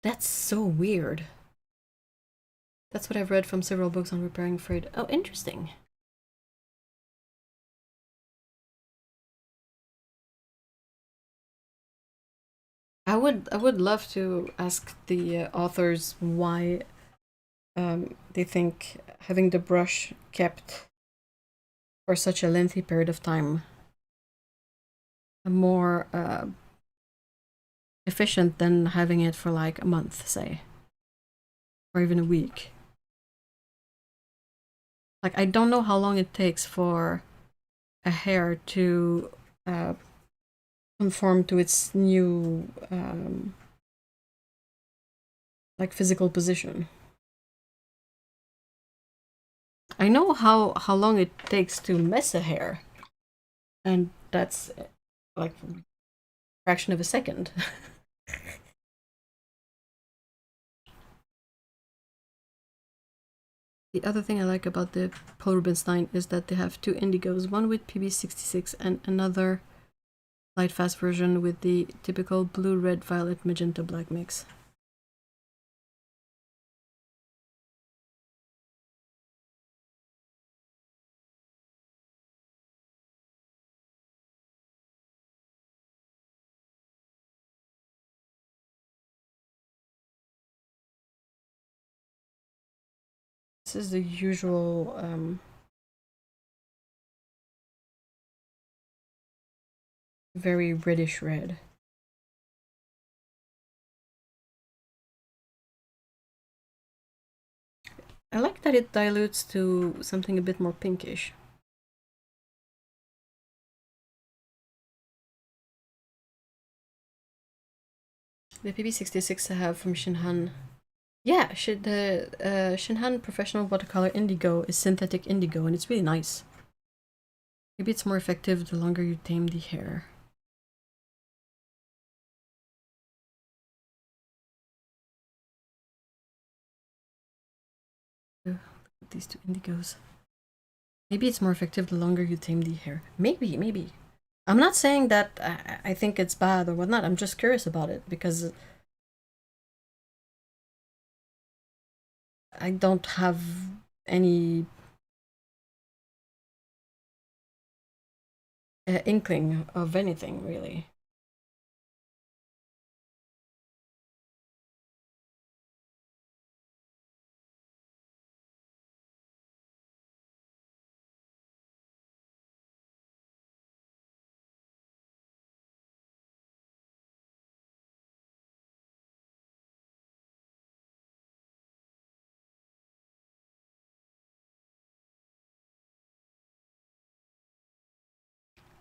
S1: That's so weird. That's what I've read from several books on repairing frayed. Oh, interesting. I would love to ask the authors why they think having the brush kept for such a lengthy period of time more efficient than having it for like a month, say, or even a week. Like, I don't know how long it takes for a hair to conform to its new like physical position. I know how long it takes to mess a hair, and that's like a fraction of a second. The other thing I like about the Paul Rubinstein is that they have two indigos, one with PB66 and another light fast version with the typical blue, red, violet, magenta, black mix. This is the usual very reddish red. I like that it dilutes to something a bit more pinkish. The PB66 I have from Shinhan. Yeah, the Shinhan Professional Watercolor Indigo is synthetic indigo, and it's really nice. Maybe it's more effective the longer you tame the hair. Look at these two indigos. Maybe it's more effective the longer you tame the hair. Maybe. I'm not saying that I think it's bad or whatnot. I'm just curious about it because I don't have any inkling of anything, really.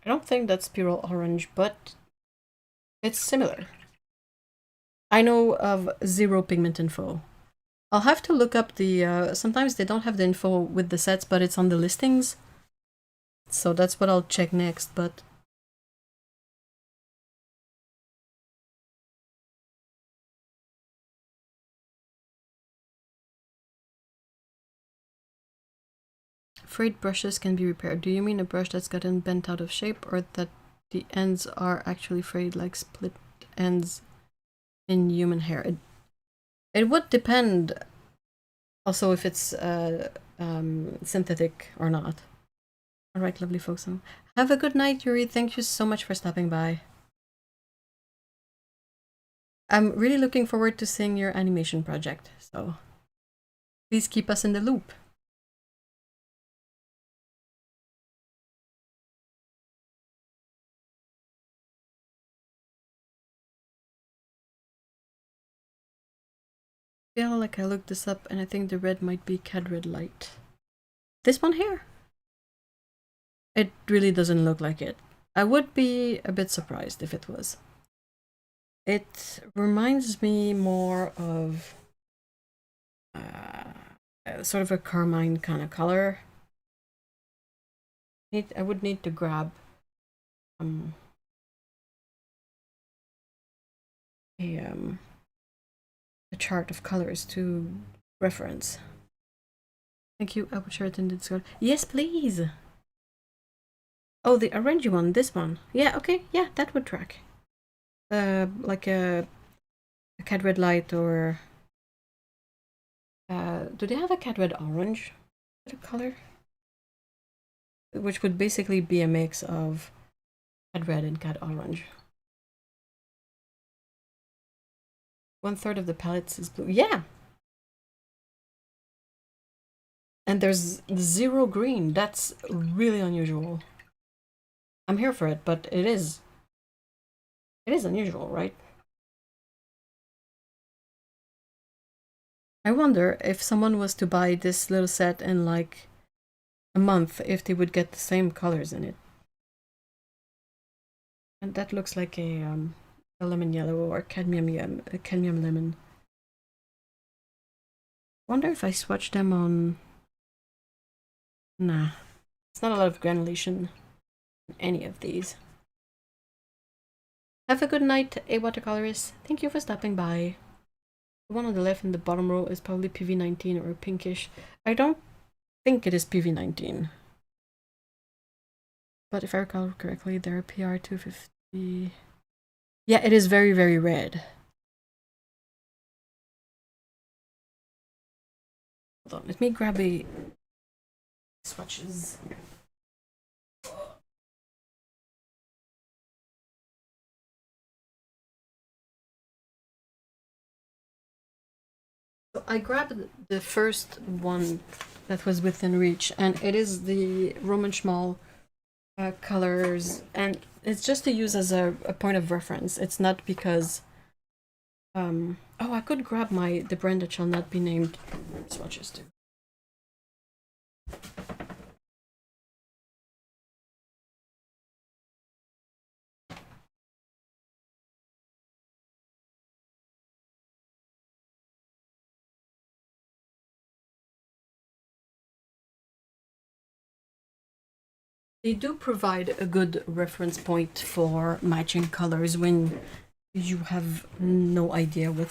S1: I don't think that's Spiral Orange, but it's similar. I know of zero pigment info. I'll have to look up the, sometimes they don't have the info with the sets, but it's on the listings. So that's what I'll check next, but... Frayed brushes can be repaired. Do you mean a brush that's gotten bent out of shape, or that the ends are actually frayed like split ends in human hair? It would depend also if it's synthetic or not. Alright, lovely folks. Have a good night, Yuri. Thank you so much for stopping by. I'm really looking forward to seeing your animation project, so please keep us in the loop. I feel like I looked this up and I think the red might be Caturday light. This one here? It really doesn't look like it. I would be a bit surprised if it was. It reminds me more of sort of a carmine kind of color. I would need to grab a chart of colors to reference. Thank you. I would share it in the Discord. Yes, please. Oh, the orangey one. This one. Yeah. Okay. Yeah, that would track. Like a cat red light or. Do they have a cat red orange color? Which would basically be a mix of cat red and cat orange. 1/3 of the palettes is blue. Yeah. And there's 0 green. That's really unusual. I'm here for it, but it is unusual, right? I wonder if someone was to buy this little set in like a month, if they would get the same colors in it. And that looks like a lemon yellow or cadmium lemon. Wonder if I swatch them on. Nah, it's not a lot of granulation in any of these. Have a good night, a watercolorist. Thank you for stopping by. The one on the left in the bottom row is probably PV19 or pinkish. I don't think it is PV19. But if I recall correctly, they're PR250. Yeah, it is very, very red. Hold on, let me grab a swatches. So I grabbed the first one that was within reach, and it is the Roman Schmal colors, and it's just to use as a point of reference. It's not because oh, I could grab the brand that shall not be named swatches too. They do provide a good reference point for matching colors when you have no idea what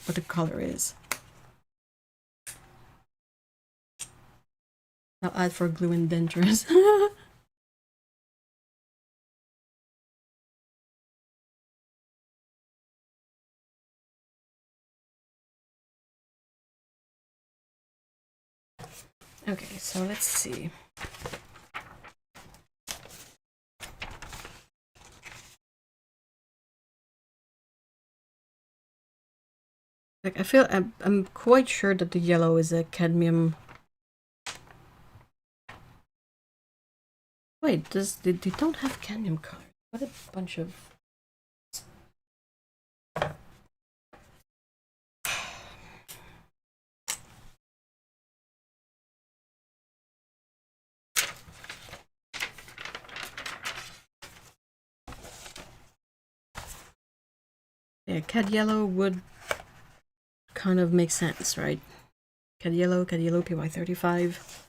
S1: the color is. Now add for glue and dentures. Okay, so let's see. Like, I feel I'm quite sure that the yellow is a cadmium. Wait, they don't have cadmium colors. What a bunch of. Yeah, cad yellow would kind of make sense, right? Cad yellow, PY35.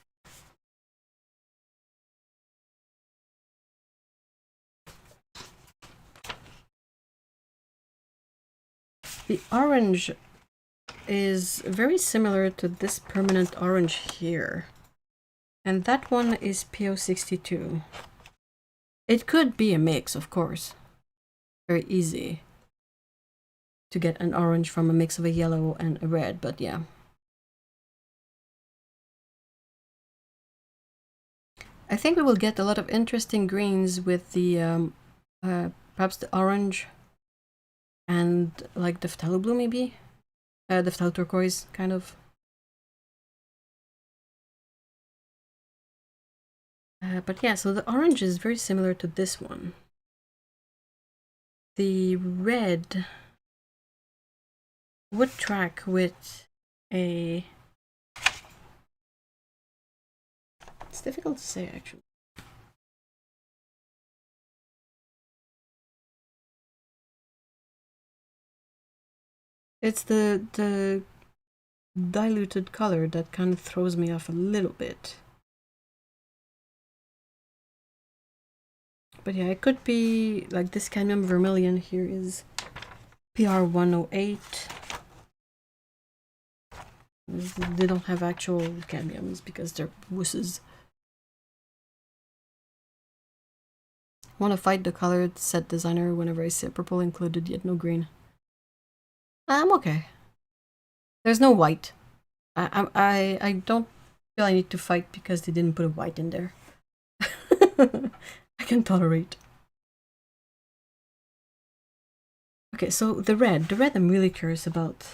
S1: The orange is very similar to this permanent orange here. And that one is PO62. It could be a mix, of course. Very easy to get an orange from a mix of a yellow and a red, but yeah. I think we will get a lot of interesting greens with the perhaps the orange and like the phthalo blue maybe, the phthalo turquoise kind of. But yeah, so the orange is very similar to this one. The red would track with a... It's difficult to say actually. It's the diluted color that kind of throws me off a little bit. But yeah, it could be like this cadmium vermilion here is PR108. They don't have actual cadmiums because they're wusses. Want to fight the colored set designer whenever I say purple included yet no green. I'm okay. There's no white. I don't feel I need to fight because they didn't put a white in there. I can tolerate. Okay, so the red I'm really curious about.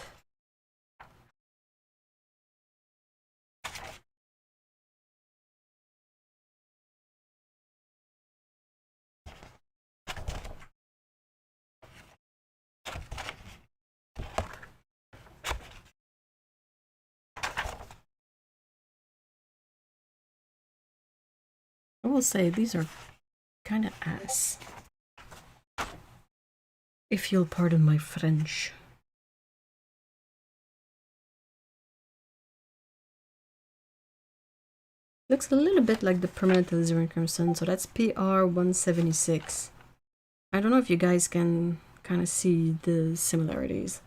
S1: I will say these are kind of ass. If you'll pardon my French. Looks a little bit like the permanent alizarin crimson, so that's PR176. I don't know if you guys can kind of see the similarities.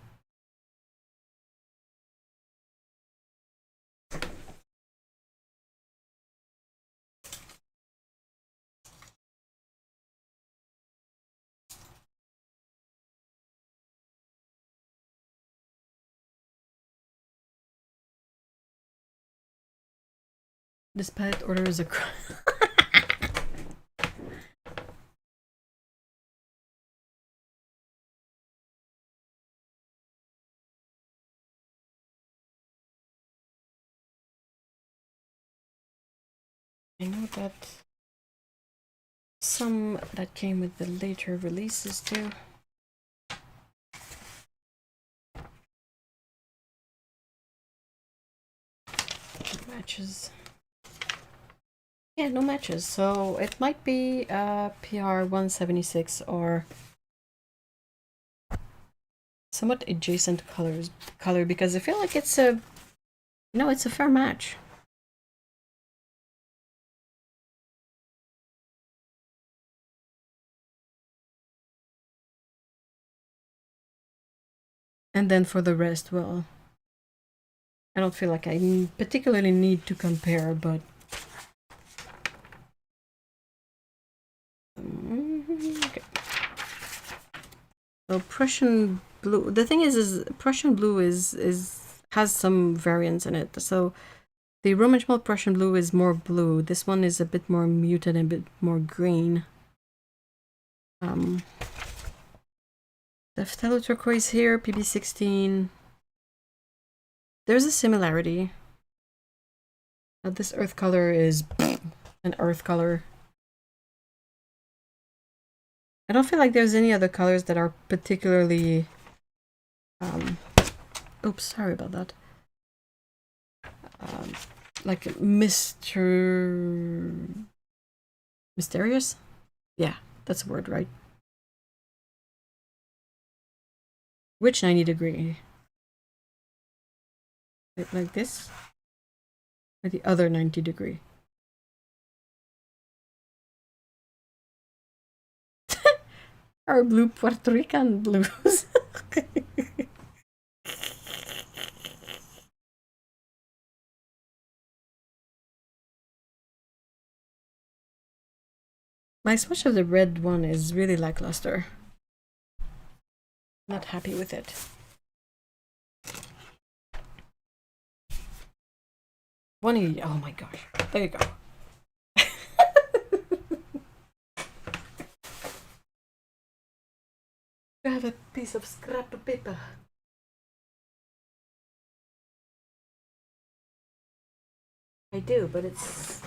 S1: This palette order is a I know that some that came with the later releases too. Matches. Yeah, no matches. So it might be PR176 or somewhat adjacent color because I feel like it's a it's a fair match. And then for the rest, well, I don't feel like I particularly need to compare, but okay. So Prussian blue. The thing is Prussian blue has some variance in it. So the Roman Schmaltz Prussian blue is more blue. This one is a bit more muted and a bit more green. The phthalo turquoise here, PB16. There's a similarity. This earth color is an earth color. I don't feel like there's any other colors that are particularly oops, sorry about that. Like mysterious? Yeah, that's a word, right? Which 90 degree? Like this? Or the other 90 degree? Our blue Puerto Rican blues. My swatch of the red one is really lackluster. Not happy with it. Oh my gosh. There you go. I I have a piece of scrap paper. I do, but it's...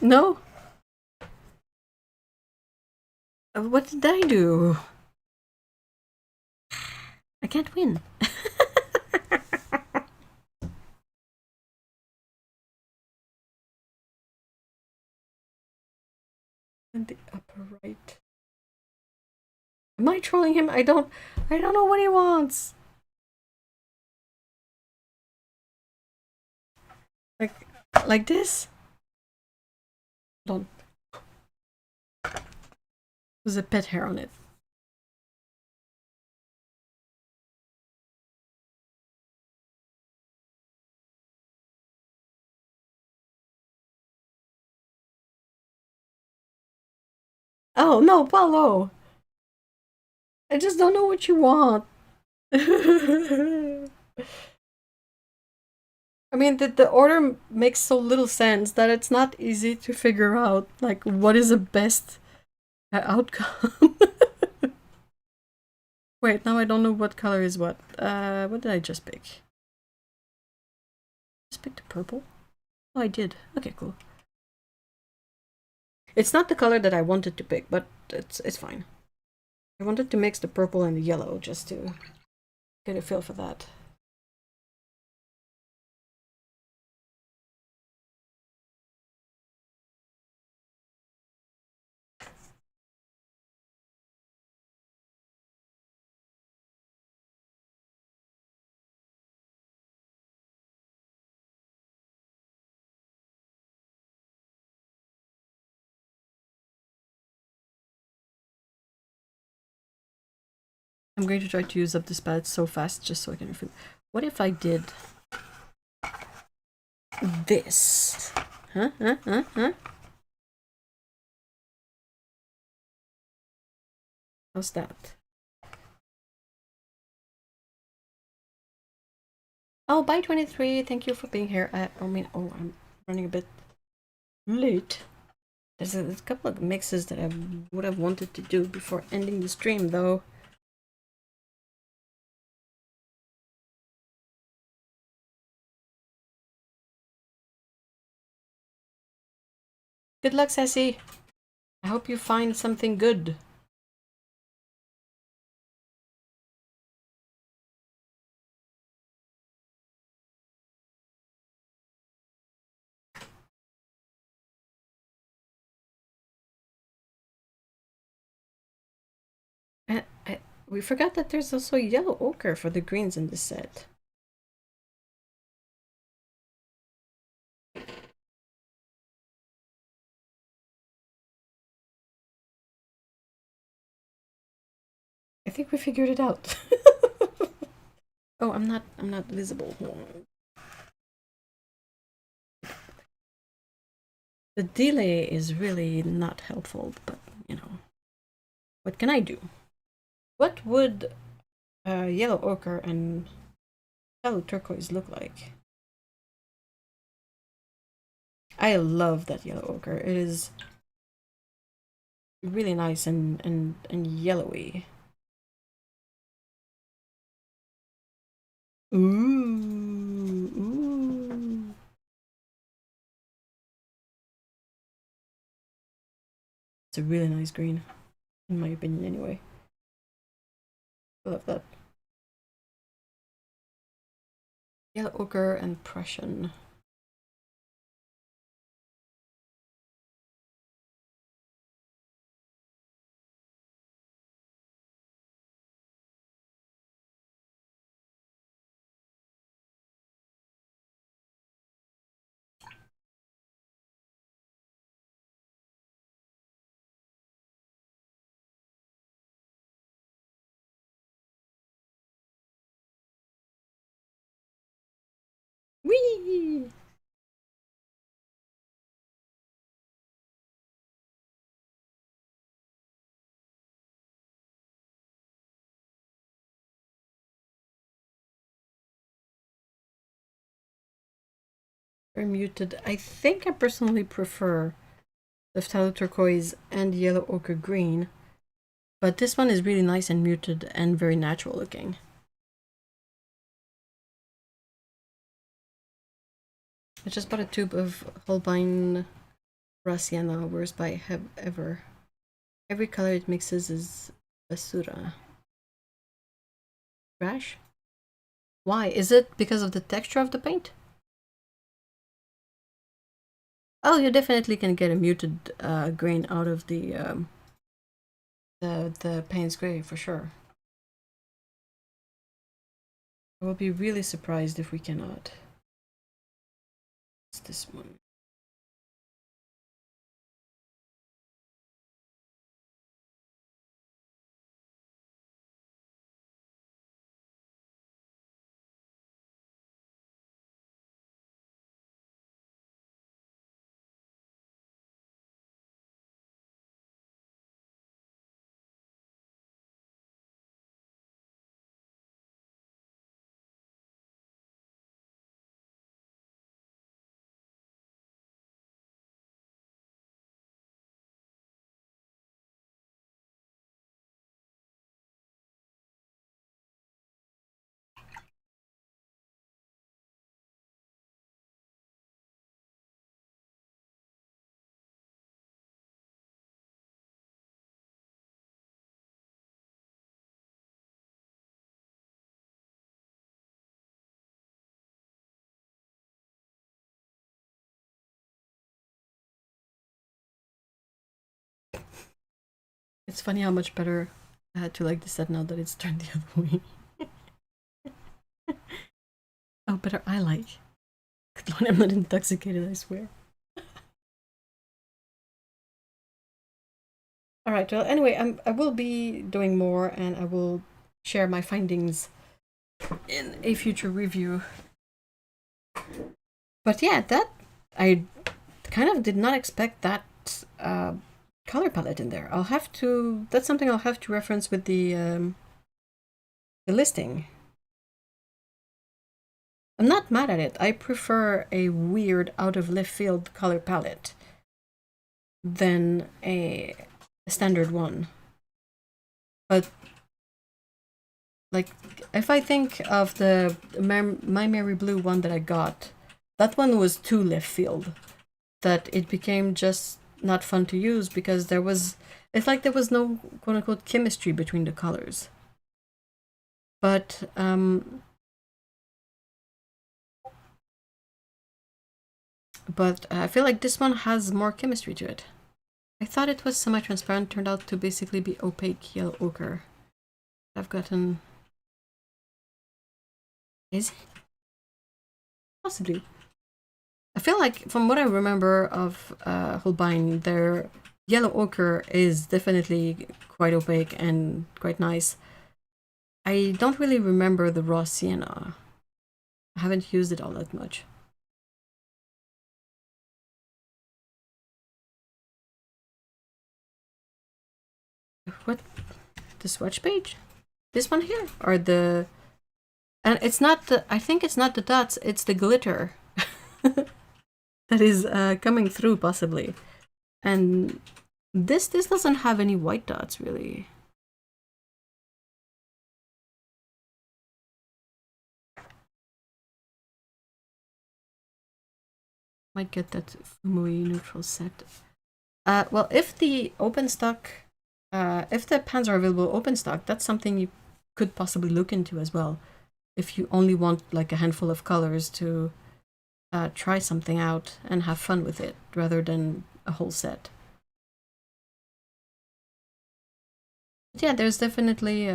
S1: No? What did I do? I can't win. In the upper right. Am I trolling him? I don't know what he wants. Like this? Don't. There's a pet hair on it. Oh no, Paulo! I just don't know what you want. I mean, the order makes so little sense that it's not easy to figure out, like, what is the best outcome. Wait, now I don't know what color is what. What did I just pick? Just picked the purple? Oh, I did. Okay, cool. It's not the color that I wanted to pick, but it's fine. I wanted to mix the purple and the yellow just to get a feel for that. I'm going to try to use up this palette so fast just so I can refill. What if I did this? Huh? How's that? Oh, bye 23. Thank you for being here. I'm running a bit late. There's a couple of mixes that I would have wanted to do before ending the stream, though. Good luck, Sassy. I hope you find something good. We forgot that there's also yellow ochre for the greens in this set. I think we figured it out. Oh, I'm not visible. The delay is really not helpful, but you know, what can I do? What would yellow ochre and yellow turquoise look like? I love that yellow ochre. It is really nice and yellowy. Ooh. It's a really nice green, in my opinion, anyway. I love that. Yellow ochre and Prussian. Whee! Very muted. I think I personally prefer the phthalo turquoise and yellow ochre green, but this one is really nice and muted and very natural looking. I just bought a tube of Holbein raw sienna, worst by ever. Every color it mixes is basura. Trash? Why? Is it because of the texture of the paint? Oh, you definitely can get a muted grain out of the Payne's Gray for sure. I will be really surprised if we cannot. It's this one. It's funny how much better I had to like the set now that it's turned the other way. Oh, better I like. Good Lord, I'm not intoxicated, I swear. Alright, well, anyway, I will be doing more and I will share my findings in a future review. But yeah, that I kind of did not expect that color palette in there. I'll have to. That's something I'll have to reference with the listing. I'm not mad at it. I prefer a weird, out of left field color palette than a standard one. But like, if I think of the My Merry Blue one that I got, that one was too left field. That it became just not fun to use because there was, it's like there was no quote unquote chemistry between the colors. But I feel like this one has more chemistry to it. I thought it was semi-transparent, turned out to basically be opaque yellow ochre. I've gotten... Is it? Possibly. I feel like, from what I remember of Holbein, their yellow ochre is definitely quite opaque and quite nice. I don't really remember the raw sienna. I haven't used it all that much. What? The swatch page? This one here? Or the... And it's not the... I think it's not the dots, it's the glitter. That is coming through, possibly. And this doesn't have any white dots, really. Might get that Fumui neutral set. Well, if the open stock... if the pans are available open stock, that's something you could possibly look into as well. If you only want like a handful of colors to try something out and have fun with it, rather than a whole set. But yeah, there's definitely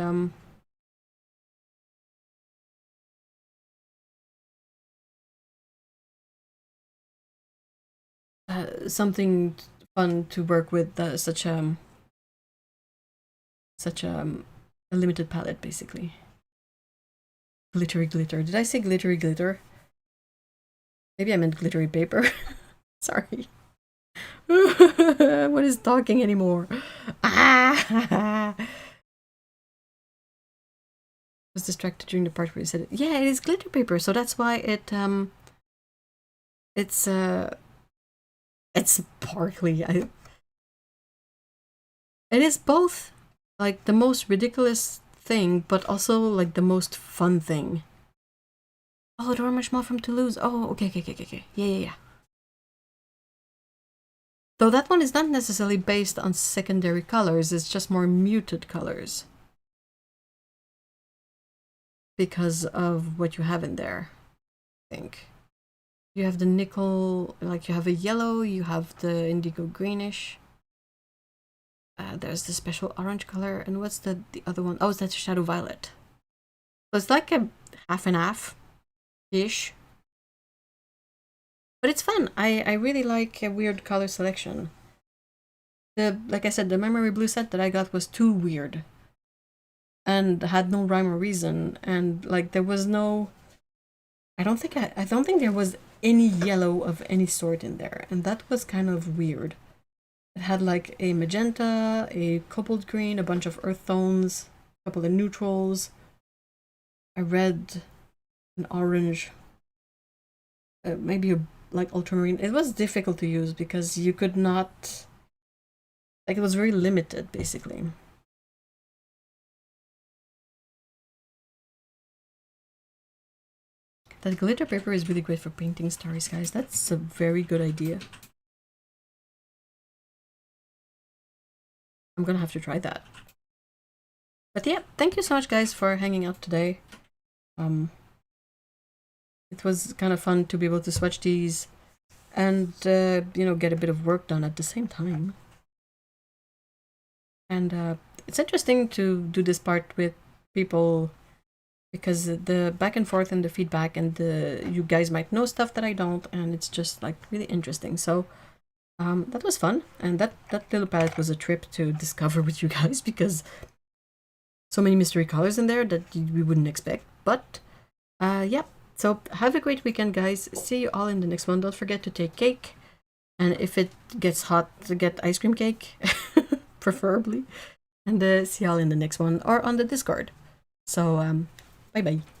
S1: something fun to work with such a limited palette, basically. Glittery glitter. Did I say glittery glitter? Maybe I meant glittery paper. Sorry. What is talking anymore? Ah! I was distracted during the part where you said it. Yeah, it is glitter paper, so that's why it It's sparkly. It is both like the most ridiculous thing, but also like the most fun thing. Oh, the Marshmallow from Toulouse. Oh, okay. Yeah. Though that one is not necessarily based on secondary colors, it's just more muted colors. Because of what you have in there, I think. You have the nickel, like you have a yellow, you have the indigo greenish. There's the special orange color, and what's the other one? Oh, that's shadow violet. So it's like a half and half-ish. But it's fun. I really like a weird color selection. Like I said, the memory blue set that I got was too weird. And had no rhyme or reason. And like there was no... I don't think there was any yellow of any sort in there. And that was kind of weird. It had like a magenta, a cobalt green, a bunch of earth tones, a couple of neutrals, a red, an orange, maybe a like ultramarine. It was difficult to use because you could not, like it was very limited basically. That glitter paper is really great for painting starry skies. That's a very good idea. I'm gonna have to try that. But yeah, thank you so much guys for hanging out today. It was kind of fun to be able to swatch these and, you know, get a bit of work done at the same time. And it's interesting to do this part with people because the back and forth and the feedback and you guys might know stuff that I don't, and it's just like really interesting. So that was fun, and that little palette was a trip to discover with you guys because so many mystery colors in there that we wouldn't expect. But yeah, so have a great weekend guys. See you all in the next one. Don't forget to take cake, and if it gets hot, to get ice cream cake preferably. And see y'all in the next one or on the Discord. So bye bye.